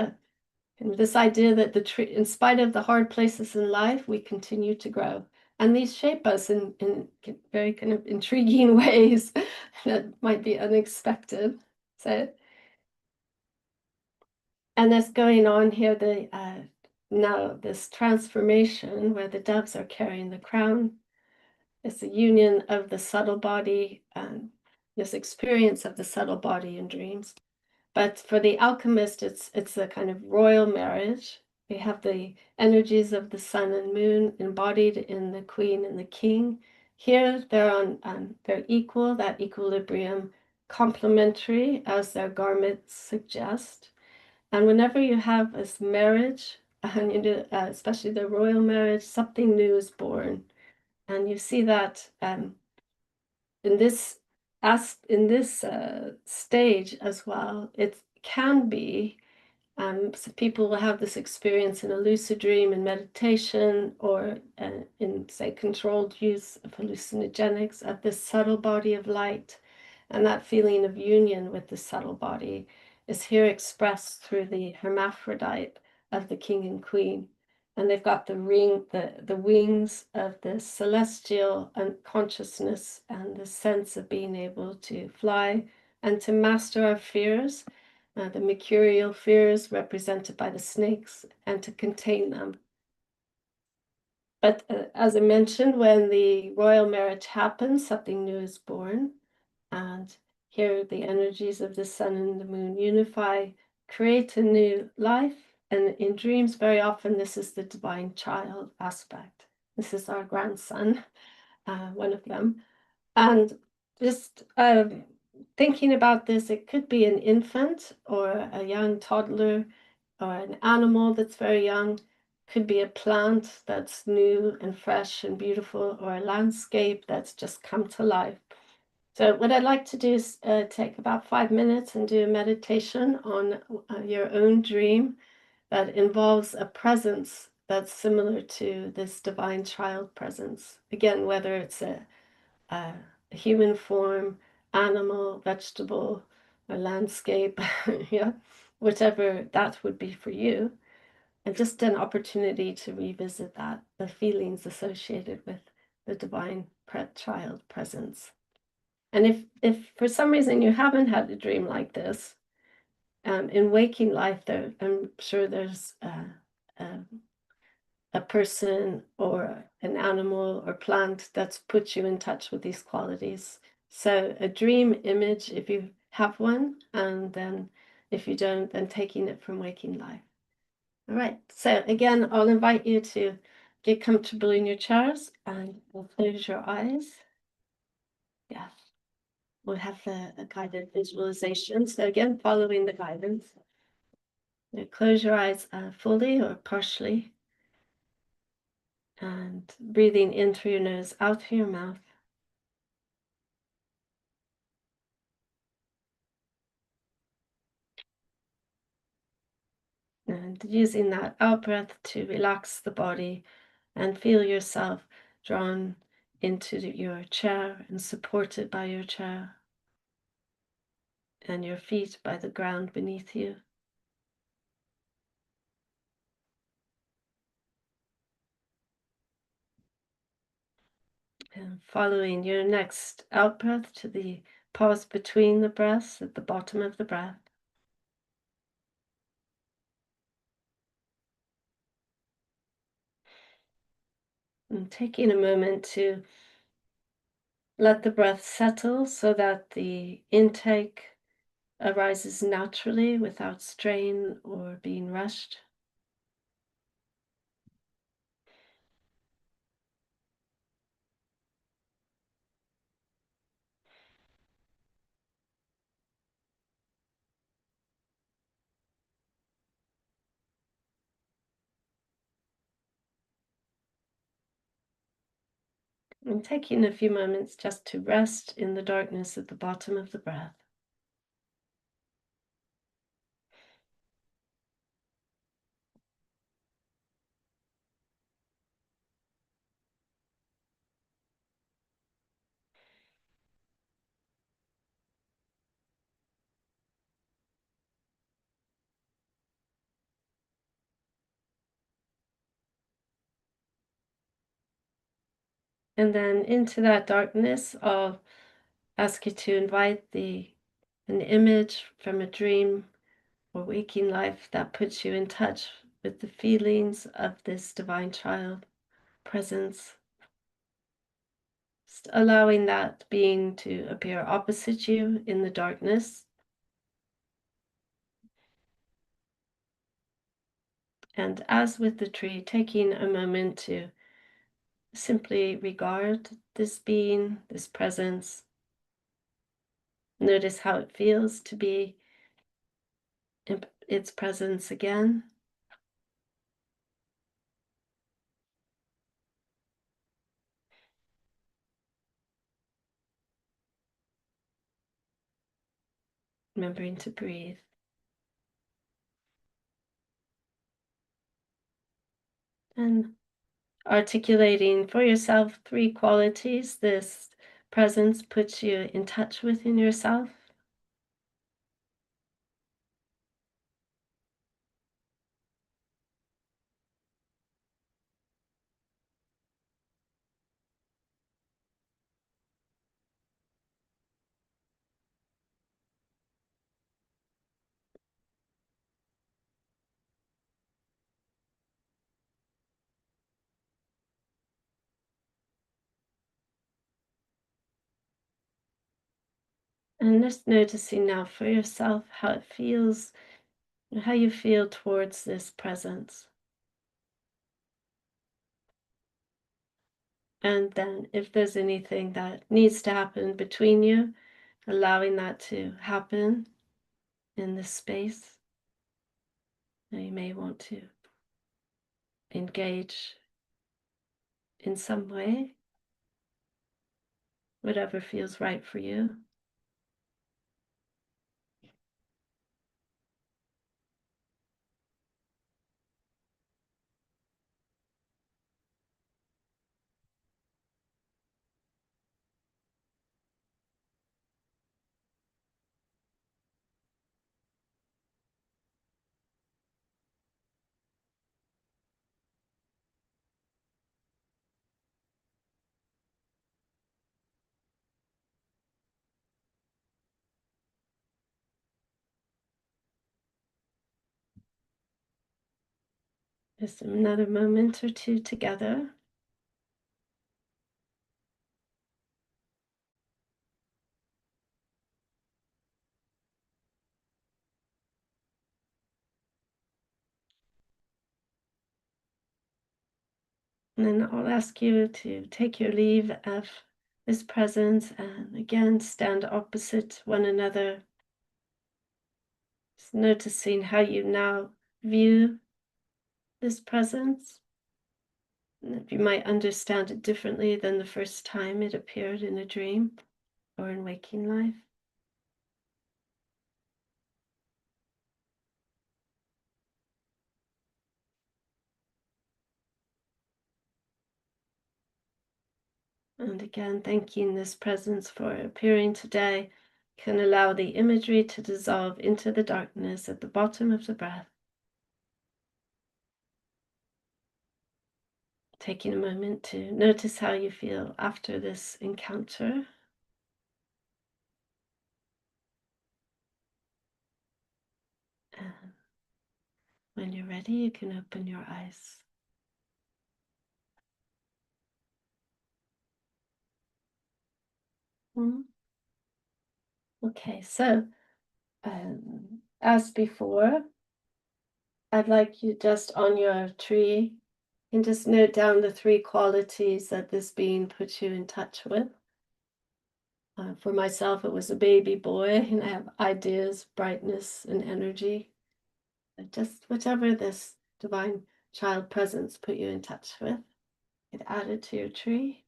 Speaker 3: this idea that the tree, in spite of the hard places in life, we continue to grow. And these shape us in very kind of intriguing ways that might be unexpected. So, and that's going on here, now this transformation where the doves are carrying the crown. It's the union of the subtle body and this experience of the subtle body in dreams. But for the alchemist, it's a kind of royal marriage. We have the energies of the sun and moon embodied in the queen and the king. Here they're equal, that equilibrium, complementary as their garments suggest. And whenever you have this marriage, and especially the royal marriage, something new is born. And you see that in this stage as well. It can be so people will have this experience in a lucid dream in meditation, or in, say, controlled use of hallucinogenics at this subtle body of light, And that feeling of union with the subtle body is here expressed through the hermaphrodite of the king and queen. And they've got the wings of the celestial consciousness and the sense of being able to fly and to master our fears, the mercurial fears represented by the snakes, and to contain them. But as I mentioned, when the royal marriage happens, something new is born. And here the energies of the sun and the moon unify, create a new life. And in dreams, very often, this is the divine child aspect. This is our grandson, one of them. And just thinking about this, it could be an infant or a young toddler or an animal that's very young. Could be a plant that's new and fresh and beautiful, or a landscape that's just come to life. So what I'd like to do is take about 5 minutes and do a meditation on your own dream that involves a presence that's similar to this divine child presence. Again, whether it's a human form, animal, vegetable, or landscape, yeah, whatever that would be for you. And just an opportunity to revisit that, the feelings associated with the divine child presence. And if for some reason you haven't had a dream like this, in waking life, I'm sure there's a person or an animal or plant that's put you in touch with these qualities. So a dream image, if you have one, and then if you don't, then taking it from waking life. All right, so again, I'll invite you to get comfortable in your chairs and close your eyes. Yes. We'll have a guided visualization. So again, following the guidance. Now close your eyes fully or partially. And breathing in through your nose, out through your mouth. And using that out breath to relax the body and feel yourself drawn into your chair and supported by your chair, and your feet by the ground beneath you. And following your next out breath to the pause between the breaths at the bottom of the breath. And taking a moment to let the breath settle so that the intake arises naturally without strain or being rushed. And taking a few moments just to rest in the darkness at the bottom of the breath. And then into that darkness, I'll ask you to invite an image from a dream or waking life that puts you in touch with the feelings of this divine child presence. Just allowing that being to appear opposite you in the darkness. And as with the tree, taking a moment to simply regard this being, this presence. Notice how it feels to be in its presence again. Remembering to breathe. And articulating for yourself 3 qualities this presence puts you in touch with in yourself. And just noticing now for yourself how it feels, how you feel towards this presence. And then if there's anything that needs to happen between you, allowing that to happen in this space. Now you may want to engage in some way, whatever feels right for you. Just another moment or two together. And then I'll ask you to take your leave of this presence and again stand opposite one another. Just noticing how you now view this presence. And that you might understand it differently than the first time it appeared in a dream or in waking life. And again, thanking this presence for appearing today can allow the imagery to dissolve into the darkness at the bottom of the breath. Taking a moment to notice how you feel after this encounter. And when you're ready, you can open your eyes. Okay, so as before, I'd like you just on your tree and just note down the 3 qualities that this being puts you in touch with. For myself, it was a baby boy, and I have ideas, brightness, and energy. Just whatever this divine child presence put you in touch with, get added to your tree.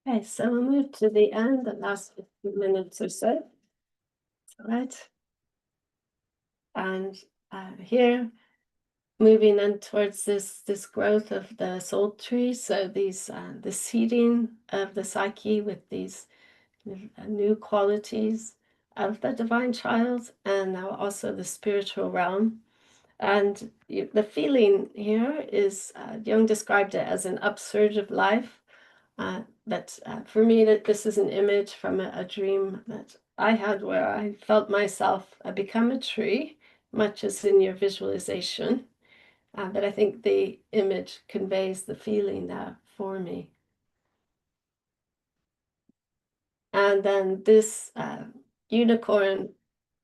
Speaker 3: Okay, so we'll move to the end, the last 15 minutes or so. All right. And here, moving on towards this growth of the soul tree. So these the seeding of the psyche with these new qualities of the divine child, and now also the spiritual realm. And the feeling here is Jung described it as an upsurge of life. That for me, that this is an image from a dream that I had where I felt myself become a tree, much as in your visualization. But I think the image conveys the feeling there for me. And then this unicorn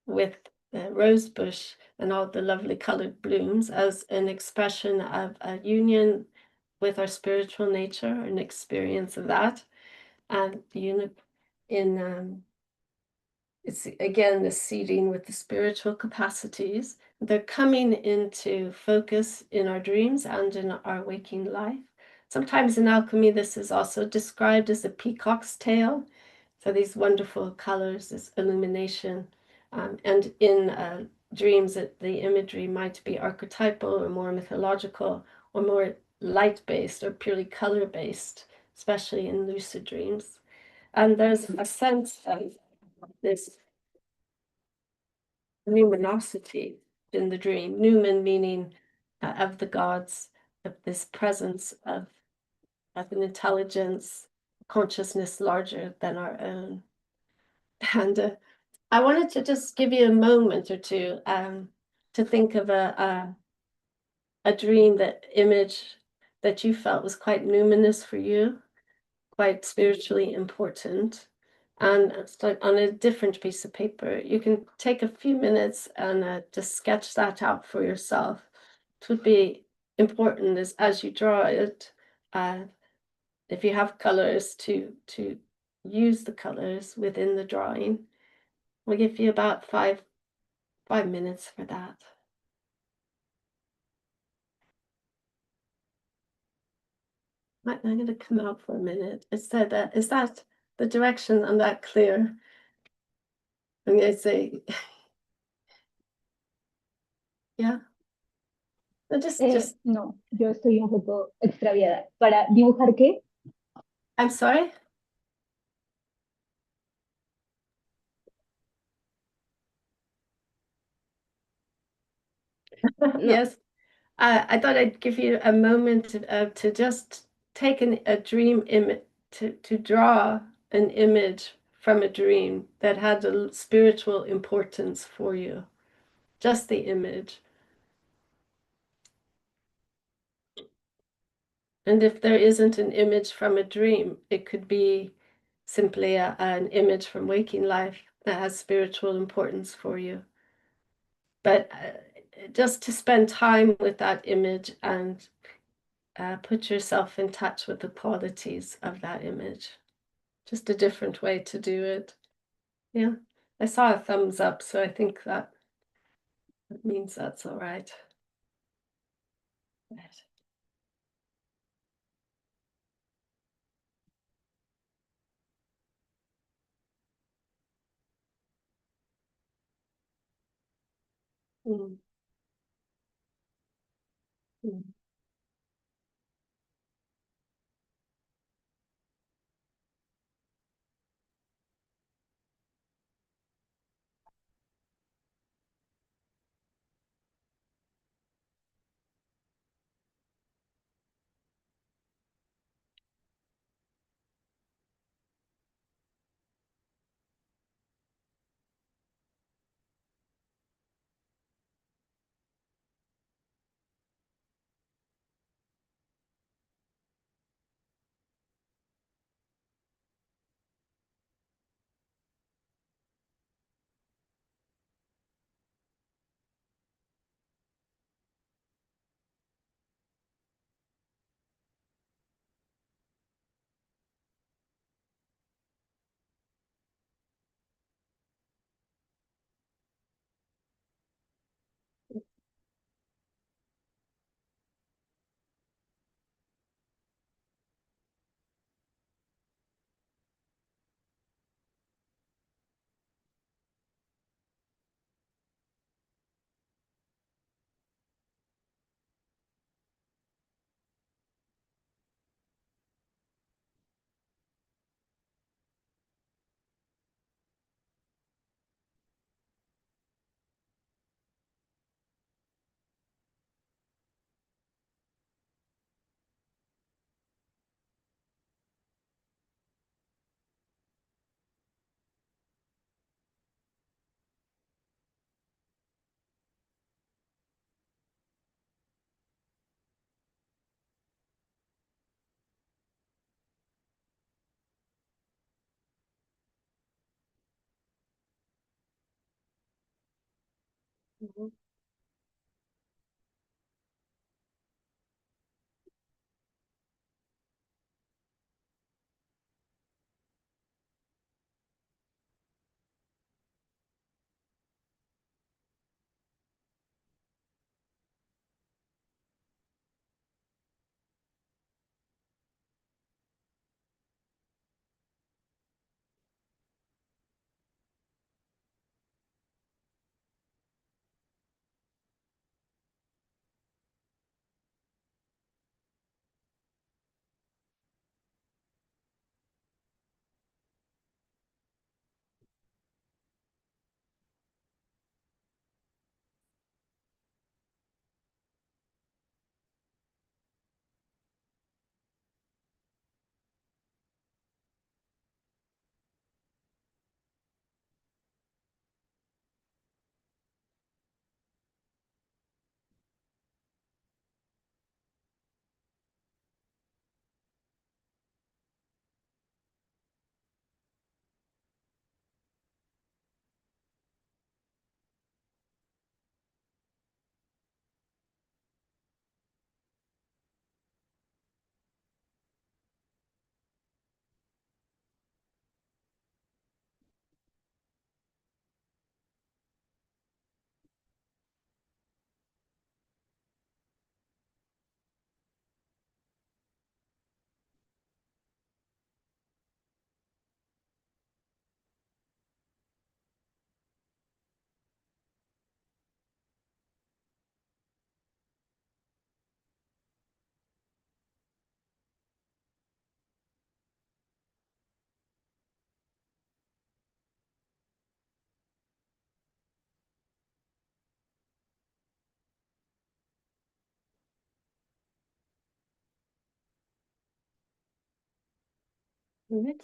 Speaker 3: with the rose bush and all the lovely colored blooms as an expression of a union with our spiritual nature, an experience of that. And it's again the seeding with the spiritual capacities. They're coming into focus in our dreams and in our waking life. Sometimes in alchemy, this is also described as a peacock's tail. So these wonderful colors, this illumination. And in dreams, the imagery might be archetypal or more mythological or more light-based or purely color-based, especially in lucid dreams. And there's a sense of this numinosity in the dream, numen meaning of the gods, of this presence of an intelligence, consciousness larger than our own. And I wanted to just give you a moment or two to think of a dream, that image that you felt was quite numinous for you, quite spiritually important. And it's like on a different piece of paper, you can take a few minutes and just sketch that out for yourself. It would be important as you draw it, if you have colors, to use the colors within the drawing. We'll give you about five minutes for that. I'm going to come out for a minute. Is that the direction on that clear? I'm going to say, yeah. No, just.
Speaker 5: No, yo estoy un poco extraviada. ¿Para dibujar qué?
Speaker 3: I'm sorry? Yes. I thought I'd give you a moment to just take a dream image, to draw an image from a dream that had a spiritual importance for you. Just the image. And if there isn't an image from a dream, it could be simply an image from waking life that has spiritual importance for you. But just to spend time with that image and put yourself in touch with the qualities of that image. Just a different way to do it. Yeah, I saw a thumbs up, so I think that means that's all right. Right. Mm. Mm. Mhm.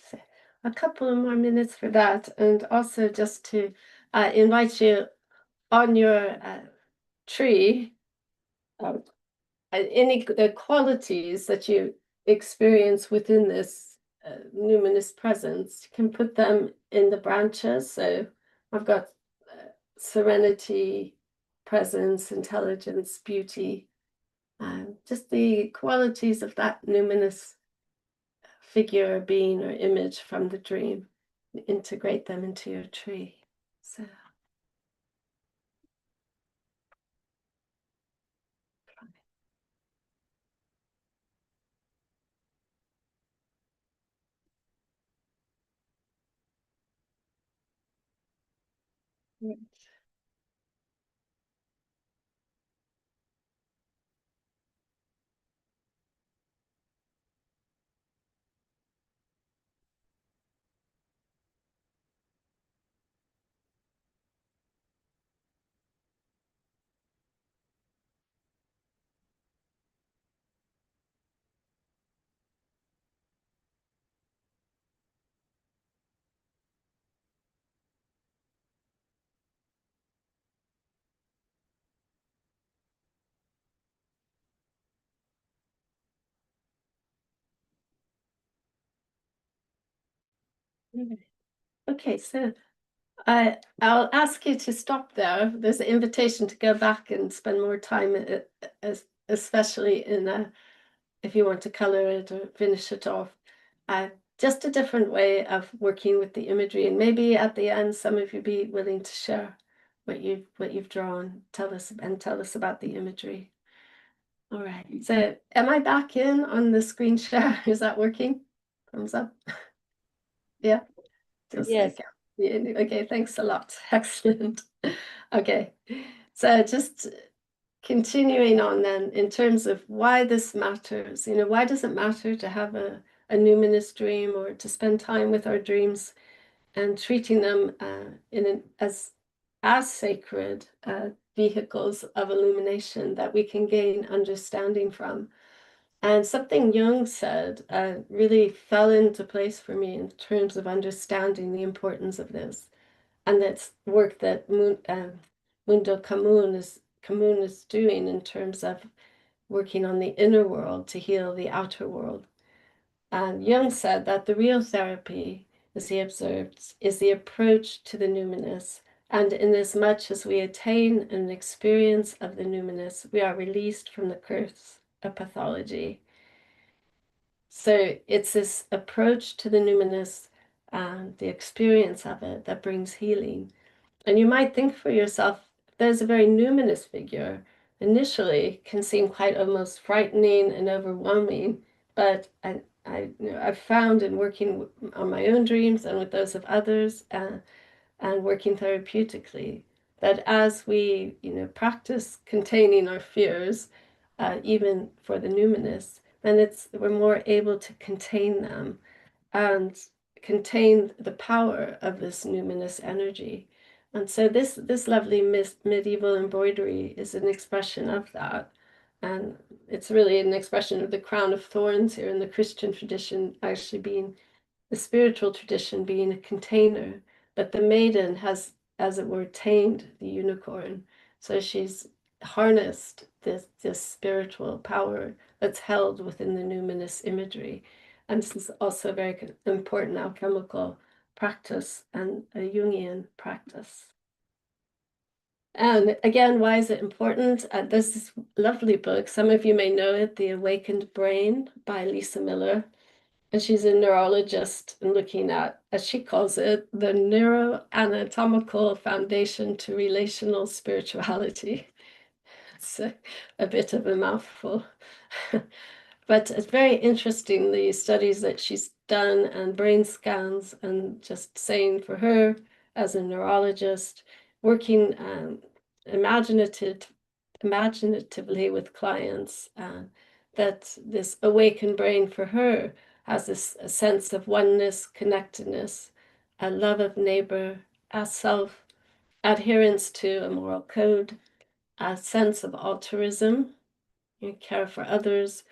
Speaker 3: So a couple of more minutes for that, and also just to invite you on your tree, any qualities that you experience within this numinous presence, you can put them in the branches. So I've got serenity, presence, intelligence, beauty, just the qualities of that numinous figure, being, or image from the dream. Integrate them into your tree. So right. Okay, so I'll ask you to stop there. There's an invitation to go back and spend more time, especially in if you want to color it or finish it off. Just a different way of working with the imagery, and maybe at the end, some of you be willing to share what you've drawn. Tell us about the imagery. All right. So, am I back in on the screen share? Is that working? Thumbs up. Yeah. Just
Speaker 2: Yes.
Speaker 3: okay, thanks a lot. Excellent. Okay, so just continuing on then, in terms of why this matters, why does it matter to have a numinous dream, or to spend time with our dreams and treating them as sacred vehicles of illumination that we can gain understanding from. And something Jung said really fell into place for me in terms of understanding the importance of this. And that's work that mundo común is doing in terms of working on the inner world to heal the outer world. And Jung said that the real therapy, as he observed, is the approach to the numinous. And inasmuch as we attain an experience of the numinous, we are released from the curse of pathology. So it's this approach to the numinous and the experience of it that brings healing. And you might think for yourself, there's a very numinous figure, initially can seem quite almost frightening and overwhelming, but I've found in working on my own dreams and with those of others, and working therapeutically, that as we practice containing our fears, even for the numinous, then we're more able to contain them and contain the power of this numinous energy. And so this lovely medieval embroidery is an expression of that. And it's really an expression of the crown of thorns here in the Christian tradition, actually being the spiritual tradition being a container. But the maiden has, as it were, tamed the unicorn. So she's harnessed this spiritual power that's held within the numinous imagery. And this is also a very important alchemical practice and a Jungian practice. And again, why is it important? There's this lovely book, some of you may know it, The Awakened Brain by Lisa Miller. And she's a neurologist and looking at, as she calls it, the neuroanatomical foundation to relational spirituality. It's a bit of a mouthful. But it's very interesting, the studies that she's done and brain scans, and just saying for her as a neurologist, working imaginatively with clients, that this awakened brain for her has this sense of oneness, connectedness, a love of neighbor, as self, adherence to a moral code, a sense of altruism, care for others,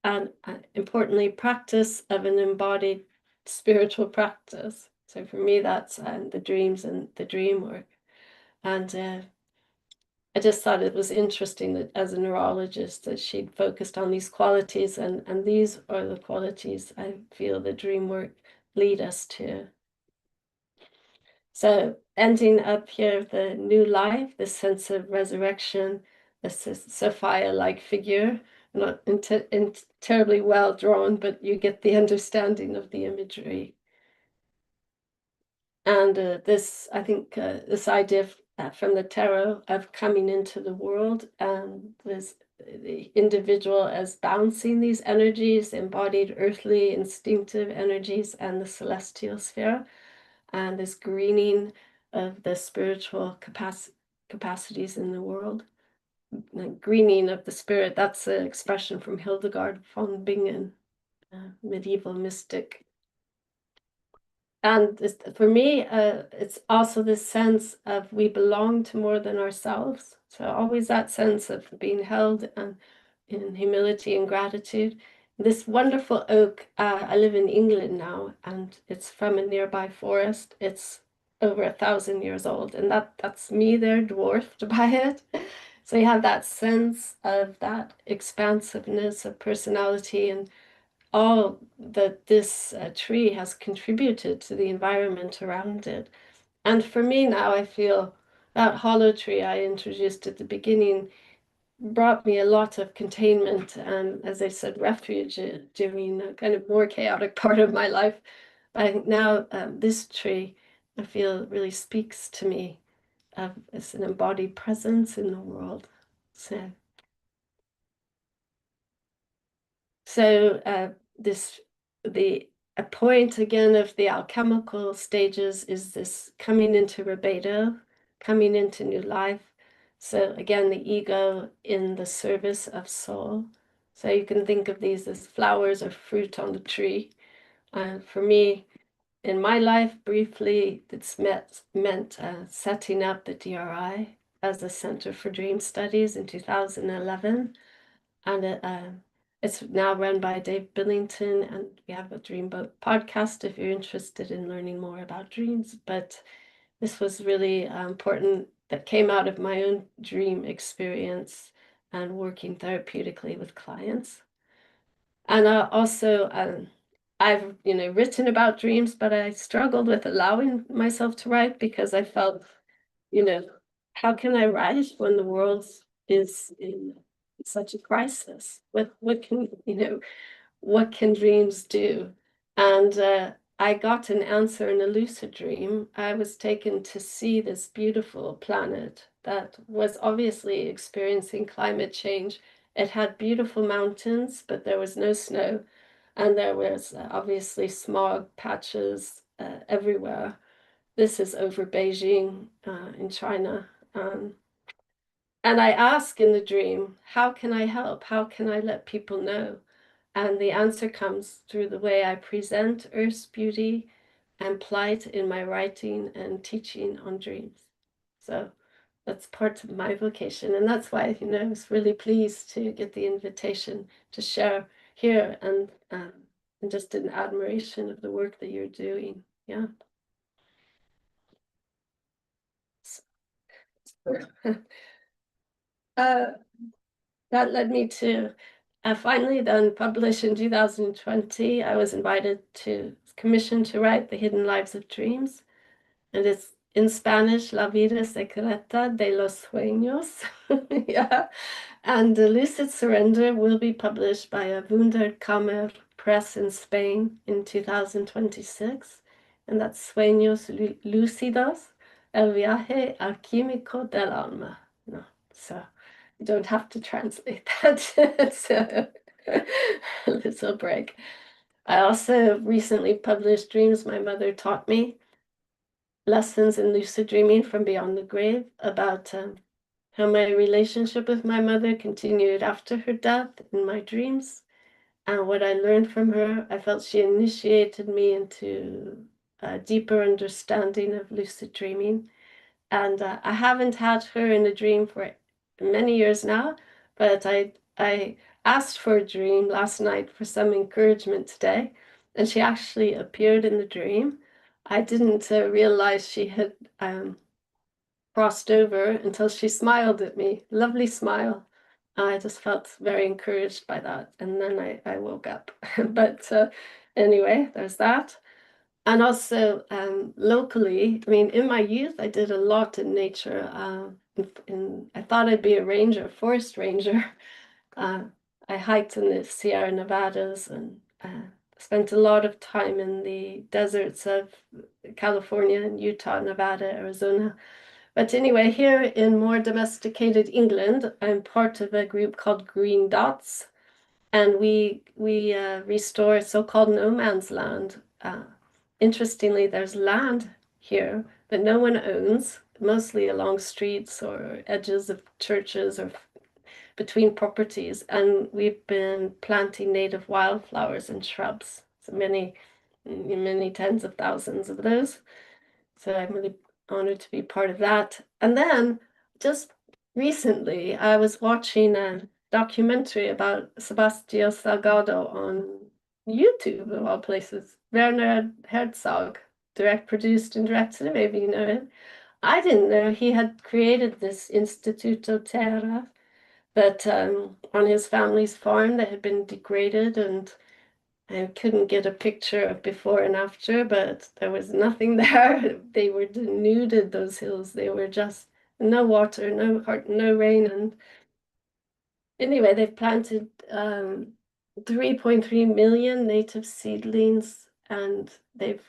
Speaker 3: and importantly, practice of an embodied spiritual practice. So for me, that's the dreams and the dream work. And I just thought it was interesting that as a neurologist that she'd focused on these qualities, and these are the qualities I feel the dream work lead us to. So ending up here, the new life, the sense of resurrection, this is Sophia-like figure, not terribly well drawn, but you get the understanding of the imagery. And this, I think, this idea from the tarot of coming into the world, and this the individual as balancing these energies, embodied earthly instinctive energies and the celestial sphere, and this greening of the spiritual capacities in the world. The greening of the spirit, that's an expression from Hildegard von Bingen, medieval mystic. And for me, it's also this sense of we belong to more than ourselves. So always that sense of being held and in humility and gratitude. This wonderful oak, I live in England now, and it's from a nearby forest. It's over 1,000 years old, and that's me there, dwarfed by it. So you have that sense of that expansiveness of personality and all that this tree has contributed to the environment around it. And for me now, I feel that hollow tree I introduced at the beginning brought me a lot of containment and, as I said, refuge during a kind of more chaotic part of my life. But I think now this tree, I feel, really speaks to me as an embodied presence in the world. So a point again of the alchemical stages is this coming into rebedo, coming into new life. So again, the ego in the service of soul. So you can think of these as flowers or fruit on the tree. For me, in my life, briefly, it's meant setting up the DRI as a Center for Dream Studies in 2011. And it's now run by Dave Billington, and we have a Dreamboat podcast if you're interested in learning more about dreams. But this was really important, that came out of my own dream experience and working therapeutically with clients. And also, I've written about dreams, but I struggled with allowing myself to write because I felt, how can I write when the world is in such a crisis? What can dreams do? And I got an answer in a lucid dream. I was taken to see this beautiful planet that was obviously experiencing climate change. It had beautiful mountains, but there was no snow, and there was obviously smog patches everywhere. This is over Beijing in China. And I ask in the dream, how can I help? How can I let people know? And the answer comes through the way I present Earth's beauty and plight in my writing and teaching on dreams. So that's part of my vocation. And that's why, I was really pleased to get the invitation to share here, and just in admiration of the work that you're doing. Yeah. That led me to finally then publish in 2020. I was invited to commission to write The Hidden Lives of Dreams, and it's in Spanish, La vida secreta de los sueños. Yeah. And The Lucid Surrender will be published by a Wunderkammer press in Spain in 2026. And that's Sueños Lúcidos, el viaje alquímico del alma. No, so you don't have to translate that. It's a little break. I also recently published Dreams My Mother Taught Me, Lessons in Lucid Dreaming from Beyond the Grave, about how my relationship with my mother continued after her death in my dreams, and what I learned from her. I felt she initiated me into a deeper understanding of lucid dreaming. And I haven't had her in a dream for many years now, but I asked for a dream last night for some encouragement today. and she actually appeared in the dream. I didn't realize she had crossed over until she smiled at me. Lovely smile. I just felt very encouraged by that. And then I woke up. But anyway, there's that. And also locally, I mean, in my youth, I did a lot in nature. I thought I'd be a ranger, forest ranger. I hiked in the Sierra Nevadas and spent a lot of time in the deserts of California and Utah, Nevada, Arizona. But anyway, here in more domesticated England, I'm part of a group called Green Dots, and we restore so-called no man's land. Interestingly, there's land here that no one owns, mostly along streets or edges of churches or between properties, and we've been planting native wildflowers and shrubs, so many tens of thousands of those. So I'm really honored to be part of that. And then just recently, I was watching a documentary about Sebastião Salgado on YouTube, of all places. Werner Herzog, direct produced and directed it, maybe you know it. I didn't know he had created this Instituto Terra, but on his family's farm that had been degraded, and I couldn't get a picture of before and after, but there was nothing there. They were denuded, those hills. They were just no water, no rain. And anyway, they've planted 3.3 million native seedlings, and they've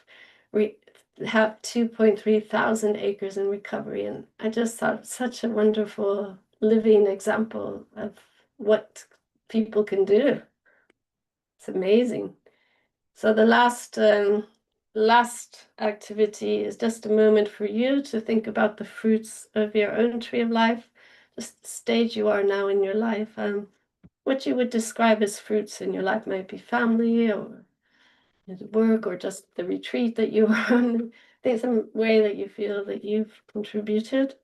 Speaker 3: have 2.3 thousand acres in recovery. And I just thought such a wonderful living example of what people can do. It's amazing. So the last activity is just a moment for you to think about the fruits of your own tree of life, just the stage you are now in your life. What you would describe as fruits in your life might be family or work or just the retreat that you were on. I think some way that you feel that you've contributed,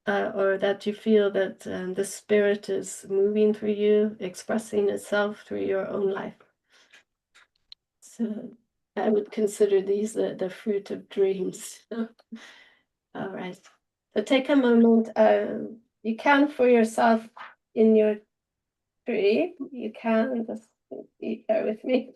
Speaker 3: or that you feel that the spirit is moving through you, expressing itself through your own life. So I would consider these the fruit of dreams. All right. So take a moment. You can for yourself in your tree. You can just be here with me.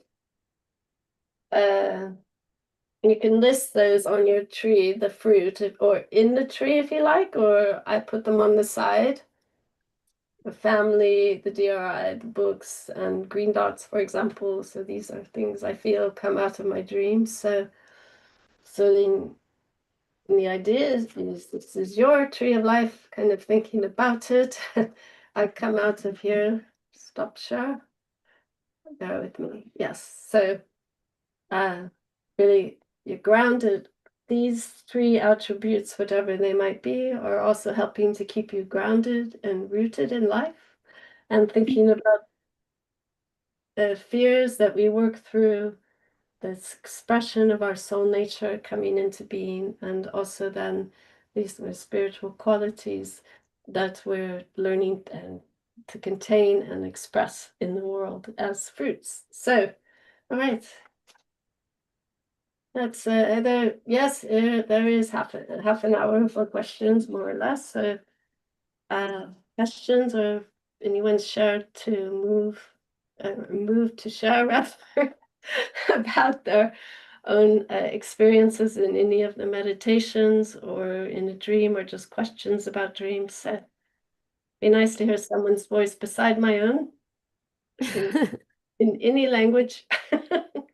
Speaker 3: You can list those on your tree, the fruit, or in the tree if you like, or I put them on the side. The family, the DRI, the books, and green dots, for example. So these are things I feel come out of my dreams. So then the idea is this is your tree of life, kind of thinking about it. I come out of here, stop share. Bear with me. Yes. So really you're grounded. These three attributes, whatever they might be, are also helping to keep you grounded and rooted in life, and thinking about the fears that we work through, this expression of our soul nature coming into being, and also then these spiritual qualities that we're learning to contain and express in the world as fruits. So, all right. That's there. Yes, there is half an hour for questions, more or less. So, questions, or if anyone's shared to move to share rather about their own experiences in any of the meditations or in a dream, or just questions about dreams. So be nice to hear someone's voice beside my own in any language.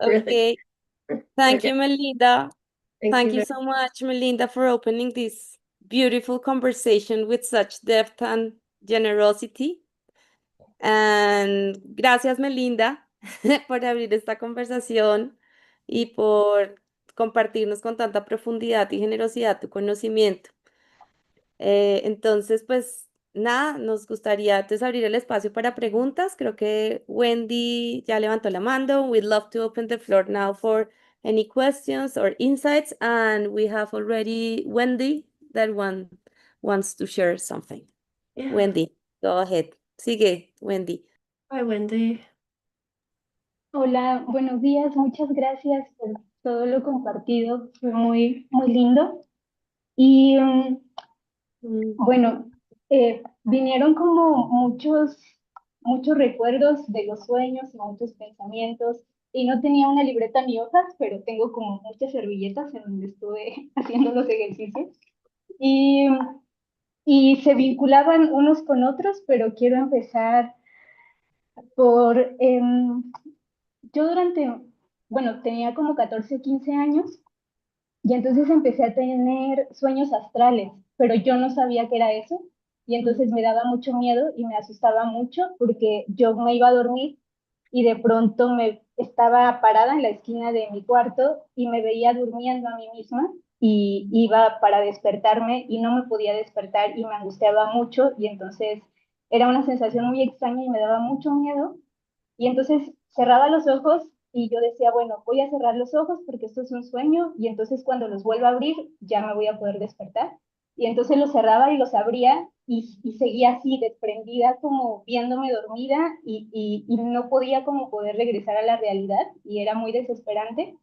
Speaker 3: Really.
Speaker 2: Okay. Thank
Speaker 3: Okay.
Speaker 2: you, Melinda. Thank you
Speaker 3: very-
Speaker 2: so much, Melinda, for opening this beautiful conversation with such depth and generosity. And gracias, Melinda, por abrir esta conversación y por compartirnos con tanta profundidad y generosidad tu conocimiento. Entonces, pues nada, nos gustaría entonces abrir el espacio para preguntas. Creo que Wendy ya levantó la mano. We'd love to open the floor now for any questions or insights. And we have already Wendy that wants to share something.
Speaker 3: Yeah.
Speaker 2: Wendy, go ahead. Sigue, Wendy.
Speaker 3: Hi, Wendy.
Speaker 5: Hola, buenos días. Muchas gracias por todo lo compartido. Fue muy, muy lindo. Y bueno, vinieron como muchos recuerdos de los sueños y muchos pensamientos. Y no tenía una libreta ni hojas, pero tengo como muchas servilletas en donde estuve haciendo los ejercicios. Y, y se vinculaban unos con otros, pero quiero empezar por... yo bueno, tenía como 14 o 15 años y entonces empecé a tener sueños astrales, pero yo no sabía qué era eso y entonces me daba mucho miedo y me asustaba mucho porque yo me iba a dormir y de pronto me estaba parada en la esquina de mi cuarto y me veía durmiendo a mí misma y iba para despertarme y no me podía despertar y me angustiaba mucho y entonces era una sensación muy extraña y me daba mucho miedo y entonces cerraba los ojos y yo decía, bueno, voy a cerrar los ojos porque esto es un sueño y entonces cuando los vuelva a abrir ya me voy a poder despertar. Y entonces los cerraba y los abría y seguía así desprendida como viéndome dormida y no podía como poder regresar a la realidad y era muy desesperante.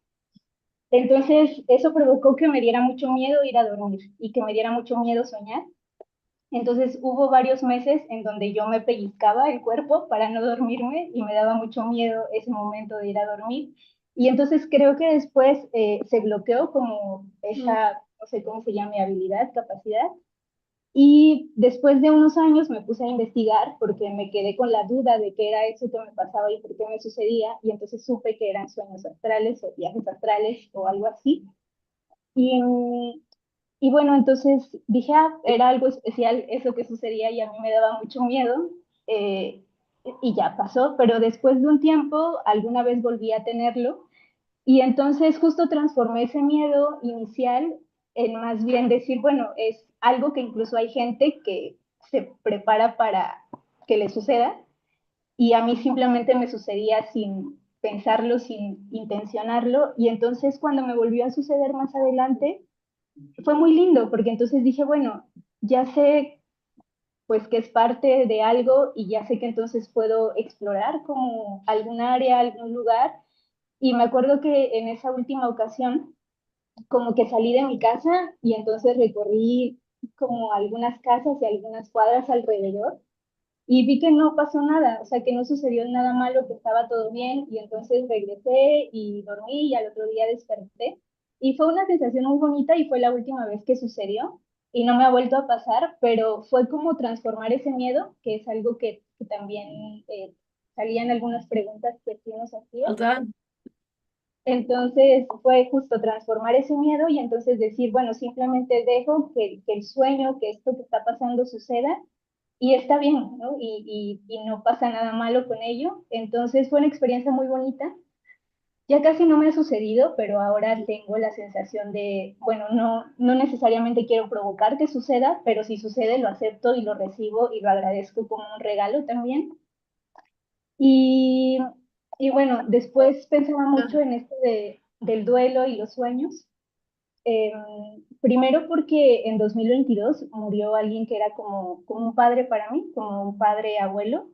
Speaker 5: Entonces eso provocó que me diera mucho miedo ir a dormir y que me diera mucho miedo soñar. Entonces hubo varios meses en donde yo me pellizcaba el cuerpo para no dormirme y me daba mucho miedo ese momento de ir a dormir. Y entonces creo que después se bloqueó como esa, no sé cómo se llama, habilidad, capacidad. Y después de unos años me puse a investigar porque me quedé con la duda de qué era eso que me pasaba y por qué me sucedía. Y entonces supe que eran sueños astrales o viajes astrales o algo así. Y y bueno, entonces dije, ah, era algo especial eso que sucedía y a mí me daba mucho miedo eh, y ya pasó, pero después de un tiempo alguna vez volví a tenerlo y entonces justo transformé ese miedo inicial en más bien decir, bueno, es algo que incluso hay gente que se prepara para que le suceda y a mí simplemente me sucedía sin pensarlo, sin intencionarlo y entonces cuando me volvió a suceder más adelante, fue muy lindo porque entonces dije, bueno, ya sé pues que es parte de algo y ya sé que entonces puedo explorar como algún área, algún lugar. Y me acuerdo que en esa última ocasión como que salí de mi casa y entonces recorrí como algunas casas y algunas cuadras alrededor y vi que no pasó nada, o sea, que no sucedió nada malo, que estaba todo bien, y entonces regresé y dormí y al otro día desperté. Y fue una sensación muy bonita y fue la última vez que sucedió y no me ha vuelto a pasar, pero fue como transformar ese miedo, que es algo que también salían algunas preguntas que sí nos hacían.
Speaker 3: Well done.
Speaker 5: Entonces fue justo transformar ese miedo y entonces decir, bueno, simplemente dejo que el sueño, que esto que está pasando suceda y está bien, ¿no? Y no pasa nada malo con ello. Entonces fue una experiencia muy bonita. Ya casi no me ha sucedido, pero ahora tengo la sensación de, bueno, no necesariamente quiero provocar que suceda, pero si sucede lo acepto y lo recibo y lo agradezco como un regalo también. Y, y bueno, después pensaba mucho en esto del duelo y los sueños. Eh, Primero porque en 2022 murió alguien que era como un padre para mí, como un padre abuelo.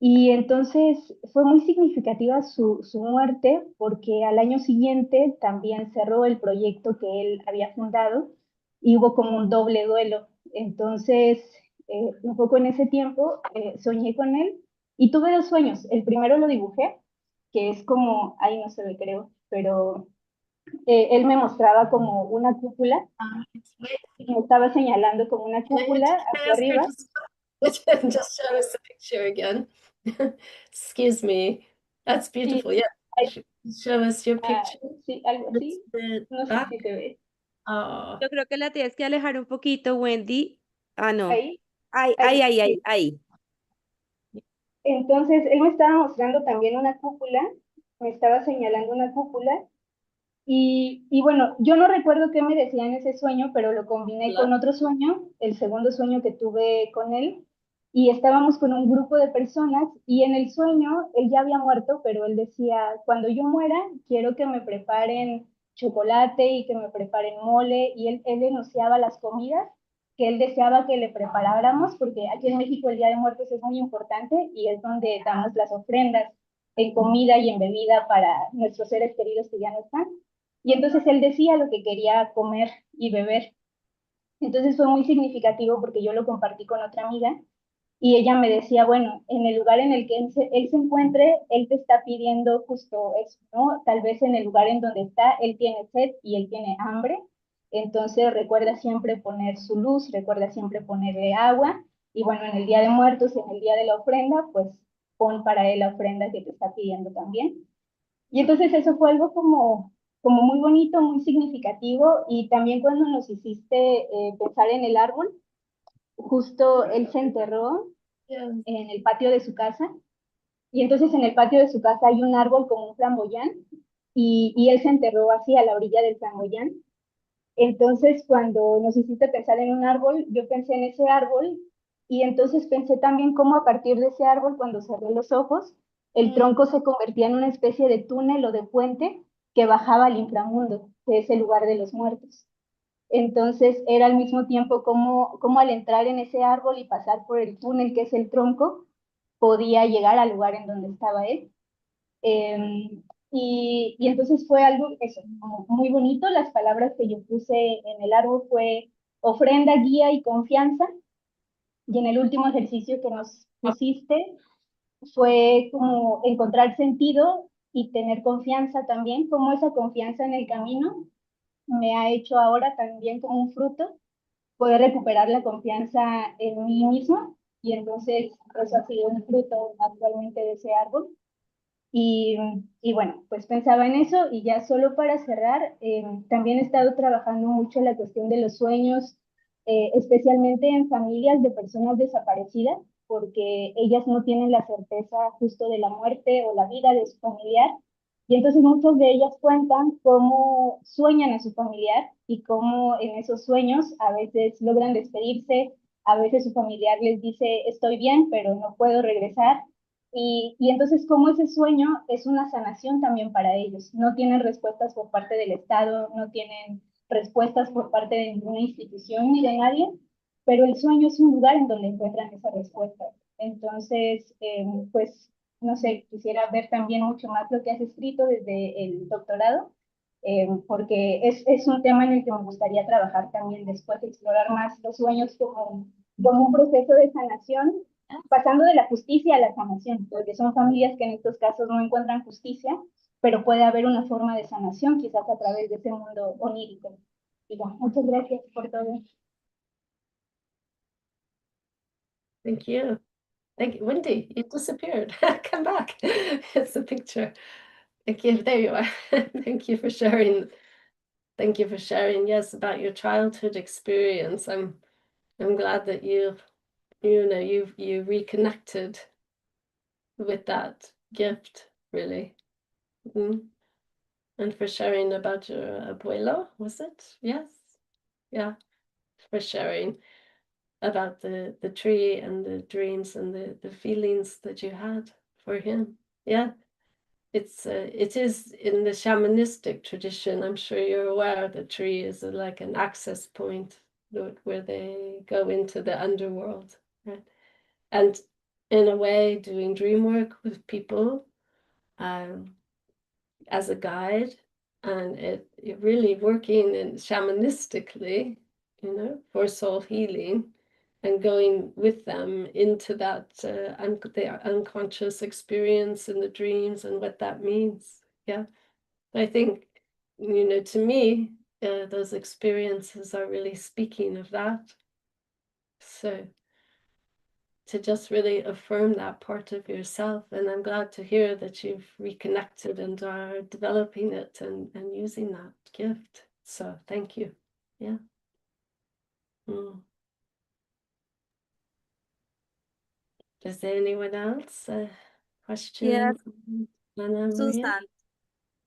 Speaker 5: Y entonces fue muy significativa su muerte porque al año siguiente también cerró el proyecto que él había fundado y hubo como un doble duelo. Entonces, un poco en ese tiempo soñé con él y tuve dos sueños. El primero lo dibujé, que es como, ahí no se ve creo, pero él me mostraba como una cúpula, me estaba señalando como una
Speaker 3: Can
Speaker 5: cúpula
Speaker 3: I
Speaker 5: hacia
Speaker 3: ask her
Speaker 5: arriba.
Speaker 3: to just show us the picture again? Excuse me. That's
Speaker 5: Sí,
Speaker 3: beautiful. Yeah.
Speaker 5: ahí
Speaker 3: Show us your
Speaker 5: está,
Speaker 3: picture.
Speaker 5: sí, algo
Speaker 3: It's
Speaker 5: así.
Speaker 3: the
Speaker 5: No sé
Speaker 3: back.
Speaker 5: si se ve.
Speaker 3: Oh,
Speaker 2: Yo creo que la tienes que alejar un poquito, Wendy. Ah, no.
Speaker 5: Ahí,
Speaker 2: Ay, ay,
Speaker 5: ahí,
Speaker 2: ay, ay,
Speaker 5: sí.
Speaker 2: ay.
Speaker 5: Entonces, él me estaba mostrando también una cúpula, me estaba señalando una cúpula, y bueno, yo no recuerdo qué me decía en ese sueño, pero lo combiné con otro sueño, el segundo sueño que tuve con él, y estábamos con un grupo de personas, y en el sueño, él ya había muerto, pero él decía, cuando yo muera, quiero que me preparen chocolate y que me preparen mole, y él denunciaba las comidas que él deseaba que le preparáramos, porque aquí en México el Día de Muertos es muy importante y es donde damos las ofrendas en comida y en bebida para nuestros seres queridos que ya no están. Y entonces él decía lo que quería comer y beber. Entonces fue muy significativo porque yo lo compartí con otra amiga y ella me decía, bueno, en el lugar en el que él se encuentre, él te está pidiendo justo eso, ¿no? Tal vez en el lugar en donde está, él tiene sed y él tiene hambre. Entonces recuerda siempre poner su luz, recuerda siempre ponerle agua. Y bueno, en el Día de Muertos y en el día de la ofrenda, pues pon para él la ofrenda que te está pidiendo también. Y entonces eso fue algo como muy bonito, muy significativo. Y también cuando nos hiciste pensar en el árbol, justo él se enterró en el patio de su casa. Y entonces en el patio de su casa hay un árbol como un flamboyán. Y él se enterró así a la orilla del flamboyán. Entonces, cuando nos hiciste pensar en un árbol, yo pensé en ese árbol y entonces pensé también cómo a partir de ese árbol, cuando cerré los ojos, el tronco se convertía en una especie de túnel o de puente que bajaba al inframundo, que es el lugar de los muertos. Entonces, era al mismo tiempo como al entrar en ese árbol y pasar por el túnel que es el tronco, podía llegar al lugar en donde estaba él. Y entonces fue algo, eso, como muy bonito. Las palabras que yo puse en el árbol fue ofrenda, guía y confianza. Y en el último ejercicio que nos pusiste fue como encontrar sentido y tener confianza también, como esa confianza en el camino me ha hecho ahora también como un fruto, poder recuperar la confianza en mí misma. Y entonces eso ha sido un fruto actualmente de ese árbol. Y, y bueno, pues pensaba en eso y ya solo para cerrar, también he estado trabajando mucho en la cuestión de los sueños, especialmente en familias de personas desaparecidas, porque ellas no tienen la certeza justo de la muerte o la vida de su familiar. Y entonces muchas de ellas cuentan cómo sueñan a su familiar y cómo en esos sueños a veces logran despedirse, a veces su familiar les dice estoy bien, pero no puedo regresar. Y entonces, como ese sueño es una sanación también para ellos. No tienen respuestas por parte del Estado, no tienen respuestas por parte de ninguna institución ni de nadie, pero el sueño es un lugar en donde encuentran esa respuesta. Entonces, pues, no sé, quisiera ver también mucho más lo que has escrito desde el doctorado, porque es un tema en el que me gustaría trabajar también después, explorar más los sueños como un proceso de sanación pasando de la justicia a la sanación, porque son familias que en estos casos no encuentran justicia, pero puede haber una forma de sanación, quizás a través de ese mundo onírico. Y bueno, muchas gracias por todo.
Speaker 3: Thank you. Thank you. Wendy, you disappeared. Come back. It's a picture. Thank you. There you are. Thank you for sharing. Thank you for sharing, yes, about your childhood experience. I'm glad that you reconnected with that gift, really. And for sharing about your abuelo, was it? Yes. Yeah. For sharing about the tree and the dreams and the feelings that you had for him. Yeah. It is in the shamanistic tradition. I'm sure you're aware the tree is like an access point where they go into the underworld, right? And in a way, doing dream work with people as a guide, and it really working in shamanistically, for soul healing, and going with them into that their unconscious experience in the dreams and what that means. Yeah, I think, to me, those experiences are really speaking of that. So to just really affirm that part of yourself, and I'm glad to hear that you've reconnected and are developing it and using that gift. So thank you. Yeah. Is there anyone else? Question?
Speaker 2: Yes,
Speaker 3: Ana Maria?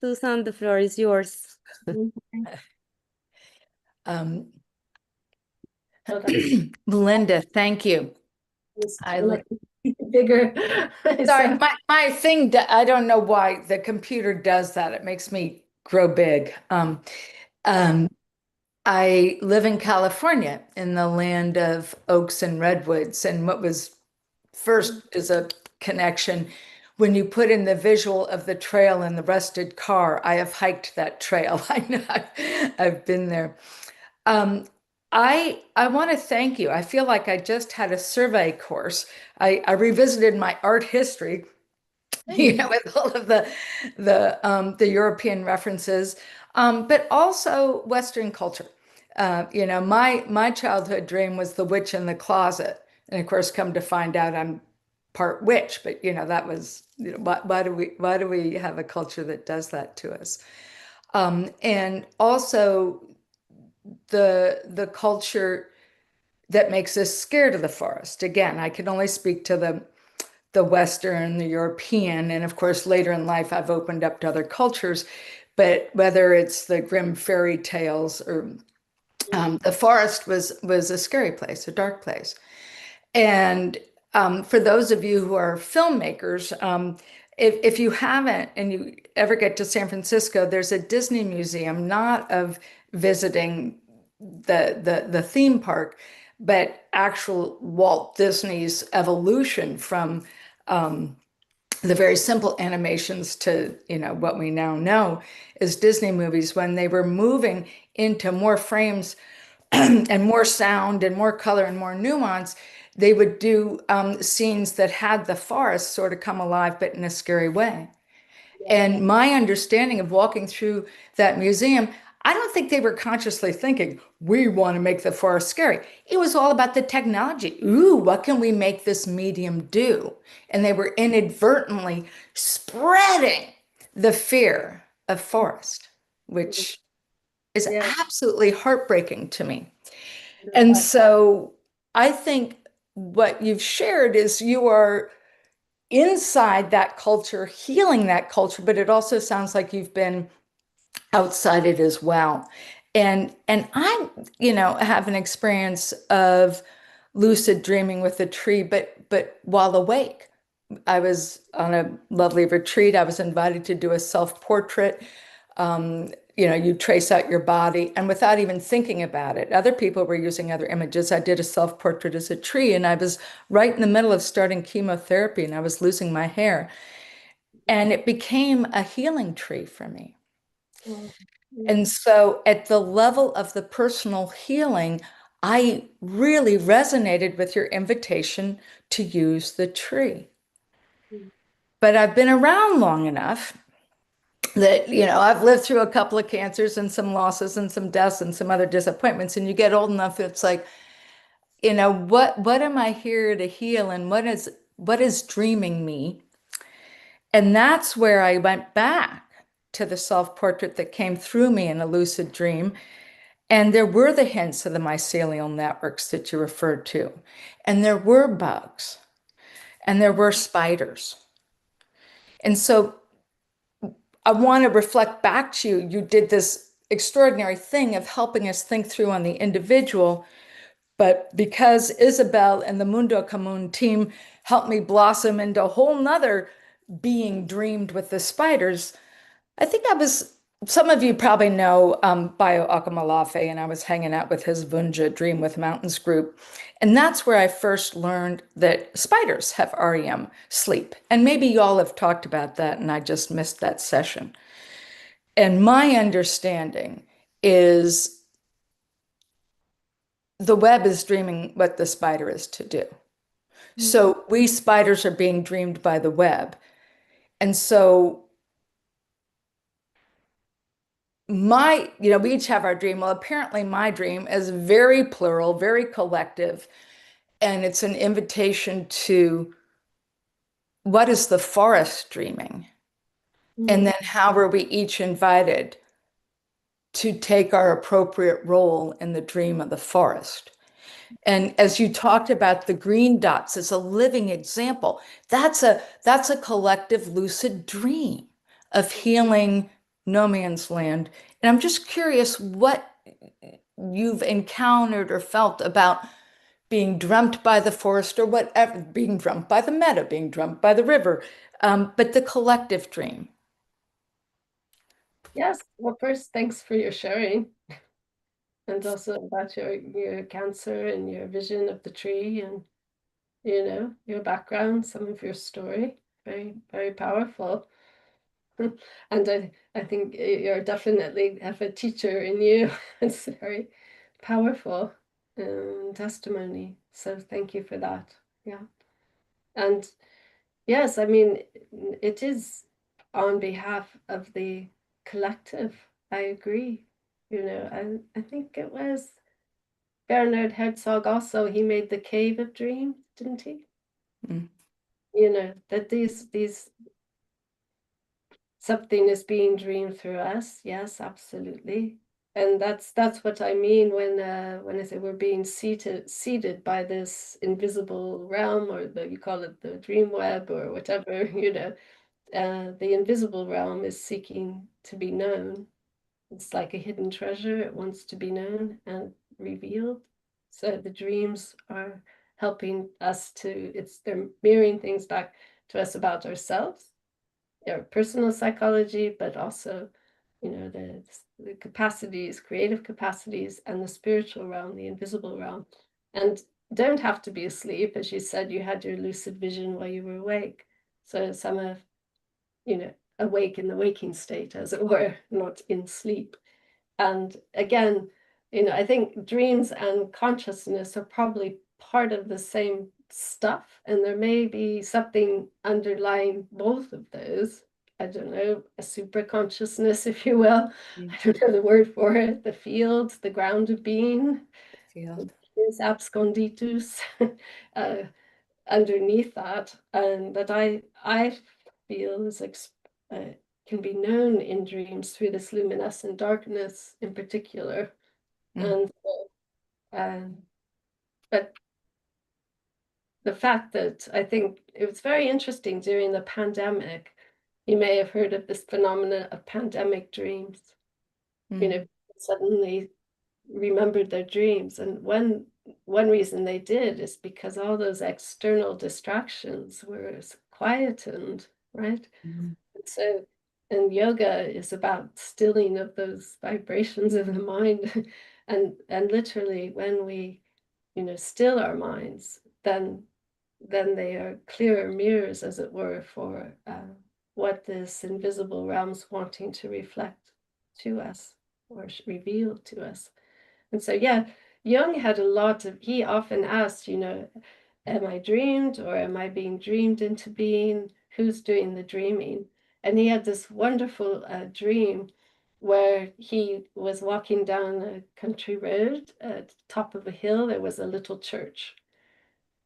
Speaker 2: Susan, the floor is yours.
Speaker 4: Melinda, thank you.
Speaker 3: Bigger.
Speaker 4: Sorry, my thing, I don't know why the computer does that. It makes me grow big. I live in California, in the land of oaks and redwoods. And what was first is a connection when you put in the visual of the trail and the rusted car, I have hiked that trail. I know I've been there. I want to thank you. I feel like I just had a survey course. I revisited my art history, with all of the European references, but also Western culture. My childhood dream was the witch in the closet, and of course, come to find out, I'm part witch. But that was why do we have a culture that does that to us? And also the culture that makes us scared of the forest. Again, I can only speak to the Western, the European, and of course, later in life, I've opened up to other cultures. But whether it's the grim fairy tales or the forest was a scary place, a dark place. And for those of you who are filmmakers, if you haven't and you ever get to San Francisco, there's a Disney museum, not of visiting the theme park, but actual Walt Disney's evolution from the very simple animations to what we now know as Disney movies, when they were moving into more frames and more sound and more color and more nuance. They would do scenes that had the forest sort of come alive, but in a scary way. And my understanding of walking through that museum, I don't think they were consciously thinking, we want to make the forest scary. It was all about the technology. Ooh, what can we make this medium do? And they were inadvertently spreading the fear of forest, which is absolutely heartbreaking to me. And so I think what you've shared is you are inside that culture, healing that culture, but it also sounds like you've been outside it as well. And I, have an experience of lucid dreaming with a tree, but while awake. I was on a lovely retreat. I was invited to do a self-portrait. You trace out your body, and without even thinking about it, other people were using other images. I did a self-portrait as a tree, and I was right in the middle of starting chemotherapy, and I was losing my hair. And it became a healing tree for me. And so at the level of the personal healing, I really resonated with your invitation to use the tree. But I've been around long enough that, I've lived through a couple of cancers and some losses and some deaths and some other disappointments. And you get old enough, it's like, what am I here to heal, and what is dreaming me? And that's where I went back to the self-portrait that came through me in a lucid dream. And there were the hints of the mycelial networks that you referred to. And there were bugs. And there were spiders. And so I want to reflect back to you. You did this extraordinary thing of helping us think through on the individual. But because Isabel and the Mundo Común team helped me blossom into a whole nother being dreamed with the spiders, I think some of you probably know Bayo Akamalafe, and I was hanging out with his Vunja Dream with Mountains group. And that's where I first learned that spiders have REM sleep. And maybe y'all have talked about that, and I just missed that session. And my understanding is the web is dreaming what the spider is to do. So we spiders are being dreamed by the web. And so we each have our dream. Well, apparently my dream is very plural, very collective, and it's an invitation to what is the forest dreaming? And then how are we each invited to take our appropriate role in the dream of the forest? And as you talked about the green dots as a living example, that's a collective lucid dream of healing no man's land. And I'm just curious what you've encountered or felt about being dreamt by the forest or whatever, being dreamt by the meadow, being dreamt by the river, but the collective dream.
Speaker 3: Yes, well, first, thanks for your sharing. And also about your cancer and your vision of the tree and, your background, some of your story. very, very powerful. And I think you're definitely have a teacher in you. It's very powerful testimony. So thank you for that. Yeah. And yes, I mean, it is on behalf of the collective. I agree. You know, I think it was Bernard Herzog also, he made the Cave of Dreams, didn't he?
Speaker 4: Mm.
Speaker 3: You know, that these something is being dreamed through us. Yes, absolutely. And that's what I mean when I say we're being seated by this invisible realm, or you call it the dream web or whatever, you know. The invisible realm is seeking to be known. It's like a hidden treasure. It wants to be known and revealed. So the dreams are helping us they're mirroring things back to us about ourselves, our personal psychology, but also, you know, the capacities, creative capacities, and the spiritual realm, the invisible realm. And don't have to be asleep. As you said, you had your lucid vision while you were awake. So some of, you know, awake in the waking state, as it were, not in sleep. And again, you know, I think dreams and consciousness are probably part of the same stuff, and there may be something underlying both of those. I don't know, a super consciousness, if you will. I don't know the word for it, the field, the ground of being,
Speaker 4: Field.
Speaker 3: absconditus, underneath that, and that I feel is can be known in dreams through this luminescent darkness in particular.
Speaker 4: Mm.
Speaker 3: And but the fact that I think it was very interesting during the pandemic, you may have heard of this phenomenon of pandemic dreams. You know, suddenly remembered their dreams, and one reason they did is because all those external distractions were quietened, right?
Speaker 4: Mm.
Speaker 3: So, and yoga is about stilling of those vibrations of the mind, and literally when we, you know, still our minds, then they are clearer mirrors, as it were, for what this invisible realm's wanting to reflect to us or reveal to us. And so, yeah, Jung had he often asked, you know, am I dreamed, or am I being dreamed into being? Who's doing the dreaming? And he had this wonderful dream where he was walking down a country road at the top of a hill. There was a little church.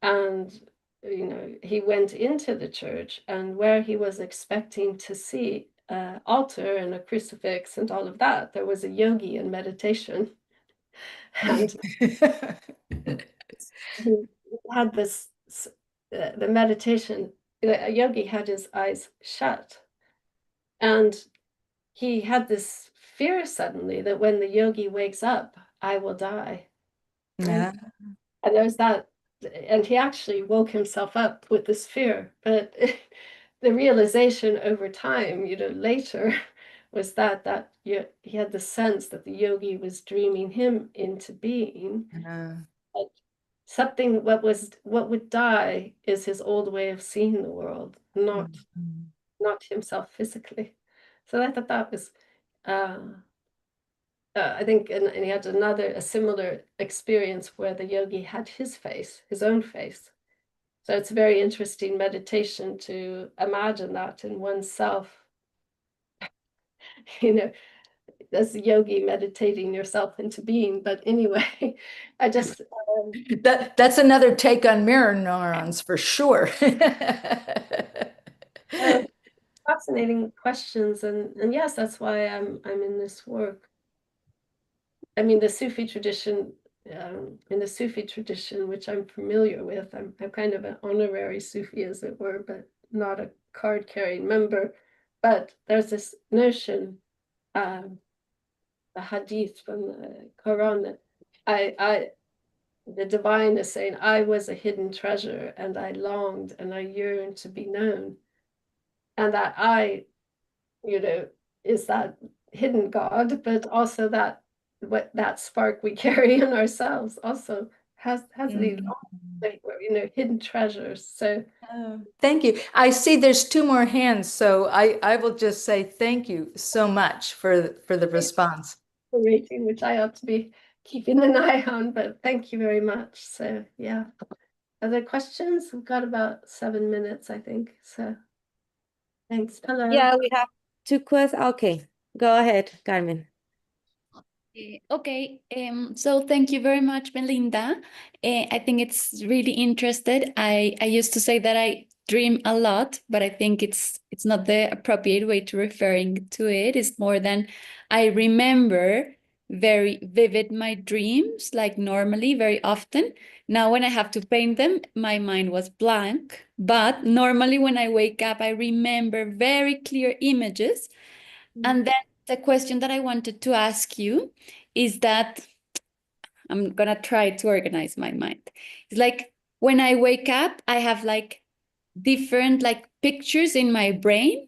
Speaker 3: And, you know, he went into the church, and where he was expecting to see an altar and a crucifix and all of that, there was a yogi in meditation. And he had this, the meditation, a yogi had his eyes shut. And he had this fear suddenly that when the yogi wakes up, I will die. Right?
Speaker 4: Yeah.
Speaker 3: And there's that, and he actually woke himself up with this fear. But the realization over time, you know, later, was that he had the sense that the yogi was dreaming him into being. Something what would die is his old way of seeing the world, not himself physically. So I thought that was I think, and he had a similar experience where the yogi had his own face. So it's a very interesting meditation to imagine that in oneself, you know, as a yogi meditating yourself into being. But anyway, I just
Speaker 4: that's another take on mirror neurons for sure.
Speaker 3: fascinating questions, and yes, that's why I'm in this work. I mean, the Sufi tradition, in the Sufi tradition, which I'm familiar with, I'm kind of an honorary Sufi, as it were, but not a card-carrying member. But there's this notion, the hadith from the Quran, that the divine is saying, I was a hidden treasure, and I longed and I yearned to be known. And that I, you know, is that hidden God, but also that spark we carry in ourselves also has these, like, you know, hidden treasures. So
Speaker 4: Thank you. I see there's 2 more hands, so I will just say thank you so much for the response.
Speaker 3: the rating, which I ought to be keeping an eye on, but thank you very much. So yeah. Other questions? We've got about 7 minutes, I think. So thanks. Hello.
Speaker 2: Yeah, we have 2 questions. Okay, go ahead, Carmen.
Speaker 6: Okay, so thank you very much, Melinda. I think it's really interesting. I used to say that I dream a lot, but I think it's not the appropriate way to referring to it. It's more than I remember very vivid my dreams, like normally, very often. Now, when I have to paint them, my mind was blank. But normally, when I wake up, I remember very clear images. And then the question that I wanted to ask you is that I'm gonna try to organize my mind. It's like when I wake up, I have like different like pictures in my brain,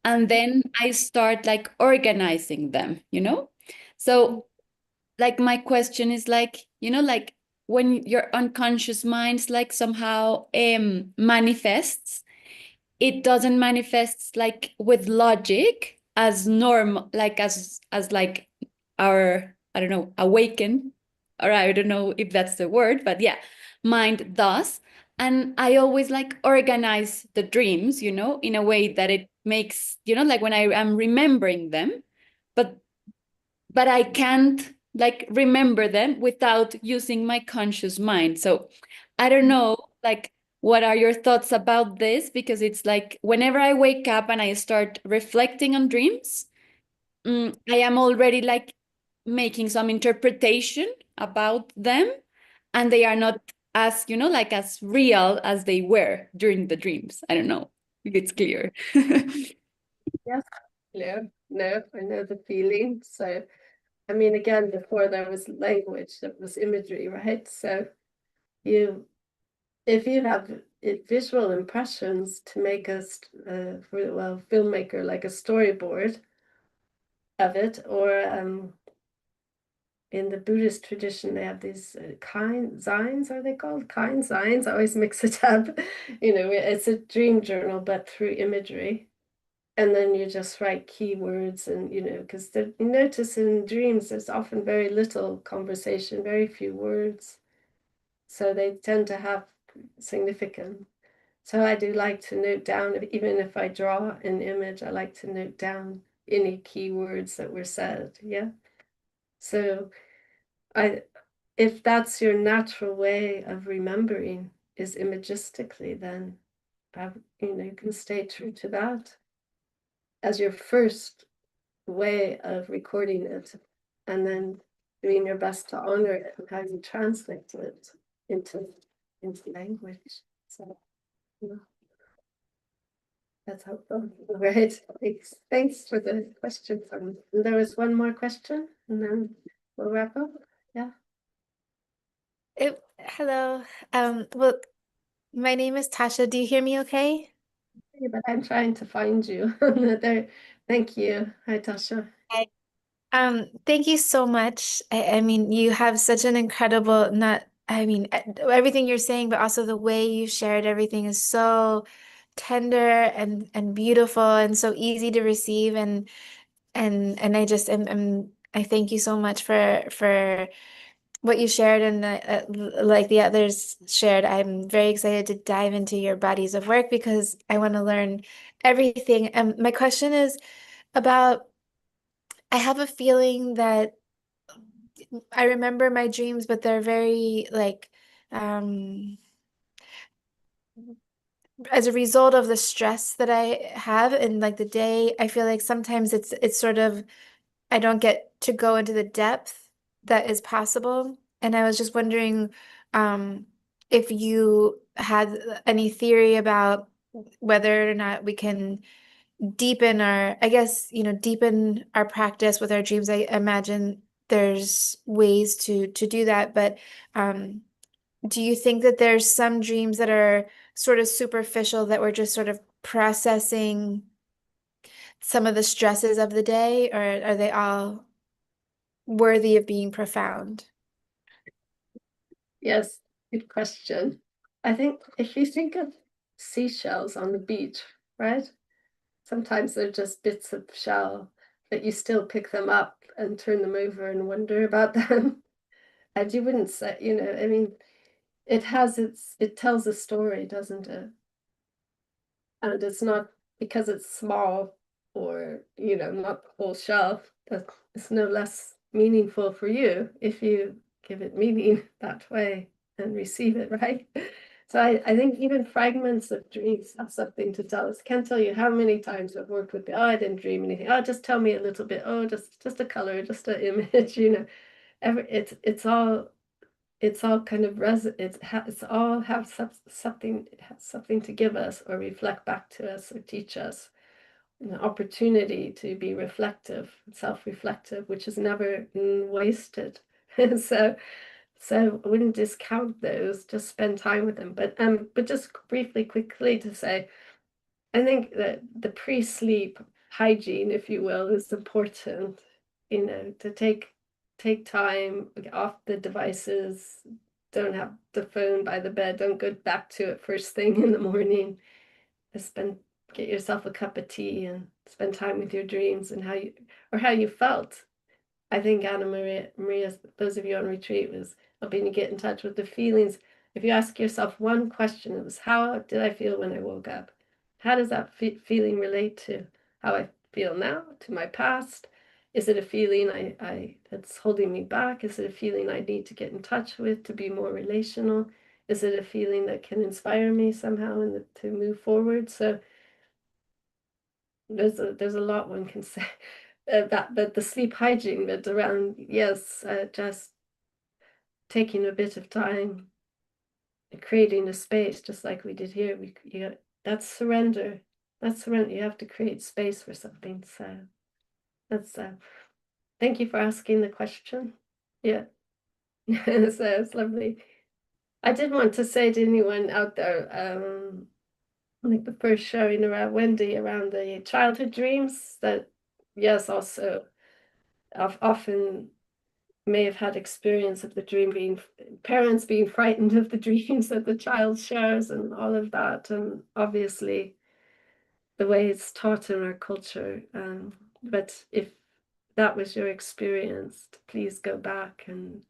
Speaker 6: and then I start like organizing them, you know? So like my question is like, you know, like when your unconscious minds like somehow manifests, it doesn't manifest like with logic as normal, like as like our, I don't know, awaken, or I don't know if that's the word, but yeah, mind does. And I always like organize the dreams, you know, in a way that it makes, you know, like when I am remembering them, but I can't like remember them without using my conscious mind. So I don't know, like, what are your thoughts about this? Because it's like whenever I wake up and I start reflecting on dreams, I am already like making some interpretation about them, and they are not as, you know, like as real as they were during the dreams. I don't know if it's clear.
Speaker 3: Yes. No, I know the feeling. So, I mean, again, before there was language, there was imagery, right? So if you have visual impressions to make a filmmaker like a storyboard of it, or in the Buddhist tradition, they have these zines, are they called? Zines, I always mix it up. You know, it's a dream journal, but through imagery. And then you just write keywords, and, you know, because you notice in dreams, there's often very little conversation, very few words. So they tend to have significance. So I do like to note down, even if I draw an image, I like to note down any keywords that were said. Yeah. So if that's your natural way of remembering is imagistically, then you can stay true to that as your first way of recording it, and then doing your best to honor it and how you translate it into language. So that's helpful. Right. Thanks for the question. And there was one more question, and then we'll wrap up. Yeah.
Speaker 7: Hello. Well, my name is Tasha. Do you hear me okay?
Speaker 3: Yeah, but I'm trying to find you. There. Thank you. Hi, Tasha.
Speaker 7: Thank you so much. I mean, you have such an incredible, everything you're saying, but also the way you shared everything is so tender and beautiful and so easy to receive. And I just I thank you so much for what you shared, and like the others shared. I'm very excited to dive into your bodies of work because I want to learn everything. My question is about, I have a feeling that I remember my dreams, but they're very like, as a result of the stress that I have in like the day. I feel like sometimes it's sort of, I don't get to go into the depth that is possible. And I was just wondering if you had any theory about whether or not we can deepen our, I guess, deepen our practice with our dreams. I imagine there's ways to do that, but do you think that there's some dreams that are sort of superficial, that we're just sort of processing some of the stresses of the day, or are they all worthy of being profound?
Speaker 3: Yes, good question. I think if you think of seashells on the beach, right? Sometimes they're just bits of shell, but you still pick them up and turn them over and wonder about them. And you wouldn't say, I mean, it tells a story, doesn't it? And it's not because it's small or, not the whole shell, that it's no less meaningful for you if you give it meaning that way and receive it, right? So I think even fragments of dreams have something to tell us. Can't tell you how many times I've worked with, I didn't dream anything. Oh, just tell me a little bit. Oh, just a color, just an image, it's all kind of it's all have something to give us or reflect back to us or teach us an opportunity to be reflective, self-reflective, which is never wasted. So I wouldn't discount those, just spend time with them. But just briefly, quickly to say, I think that the pre-sleep hygiene, if you will, is important, to take time, get off the devices, don't have the phone by the bed, don't go back to it first thing in the morning. Get yourself a cup of tea and spend time with your dreams and how you felt. I think Anna Maria, those of you on retreat, was helping you get in touch with the feelings. If you ask yourself one question, it was, how did I feel when I woke up? How does that feeling relate to how I feel now, to my past? Is it a feeling that's holding me back? Is it a feeling I need to get in touch with to be more relational? Is it a feeling that can inspire me somehow to move forward? So there's a lot one can say. But the sleep hygiene bit around, yes, just taking a bit of time, creating a space, just like we did here. That's surrender. That's surrender. You have to create space for something. So that's thank you for asking the question. Yeah. So it's lovely. I did want to say to anyone out there, like the first showing around Wendy around the childhood dreams, that yes, also I've often may have had experience of the dream parents being frightened of the dreams that the child shares and all of that, and obviously the way it's taught in our culture. But if that was your experience, please go back and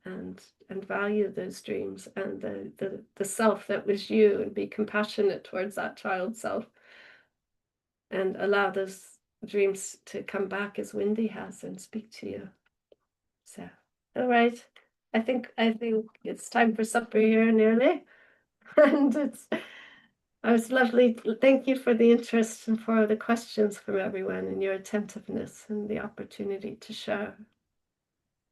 Speaker 3: value those dreams and the self that was you, and be compassionate towards that child self and allow those dreams to come back as Wendy has and speak to you. So, all right. I think it's time for supper here nearly. And it was lovely. Thank you for the interest and for the questions from everyone and your attentiveness and the opportunity to share.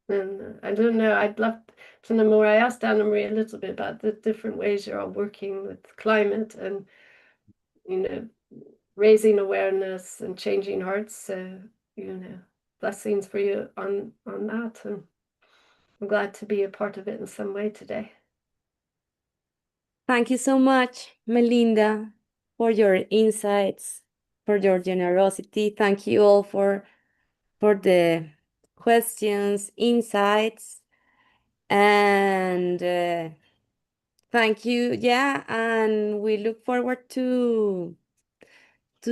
Speaker 3: And I don't know, I'd love to know more. I asked Anna Marie a little bit about the different ways you're all working with climate and, raising awareness and changing hearts. So, blessings for you on that. And I'm glad to be a part of it in some way today.
Speaker 2: Thank you so much, Melinda, for your insights, for your generosity. Thank you all for the questions, insights, and thank you. Yeah, and we look forward to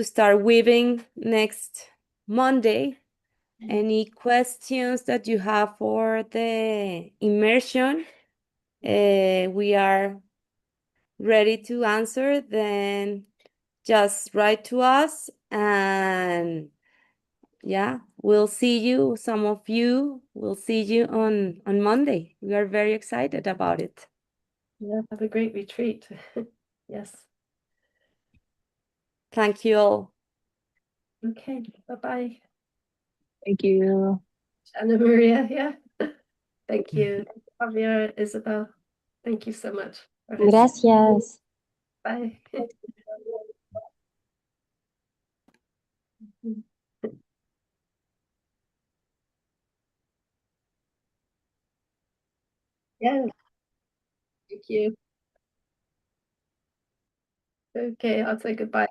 Speaker 2: start weaving next Monday. Any questions that you have for the immersion, we are ready to answer. Then just write to us, and yeah, we'll see you. Some of you will see you on Monday. We are very excited about it.
Speaker 3: Yeah, have a great retreat. Yes.
Speaker 2: Thank you all.
Speaker 3: Okay, bye-bye.
Speaker 8: Thank you.
Speaker 3: Anna Maria, yeah. Thank you. Javier, Isabel, thank you so much.
Speaker 8: Gracias.
Speaker 3: Bye. Yeah, thank you. Okay, I'll say goodbye.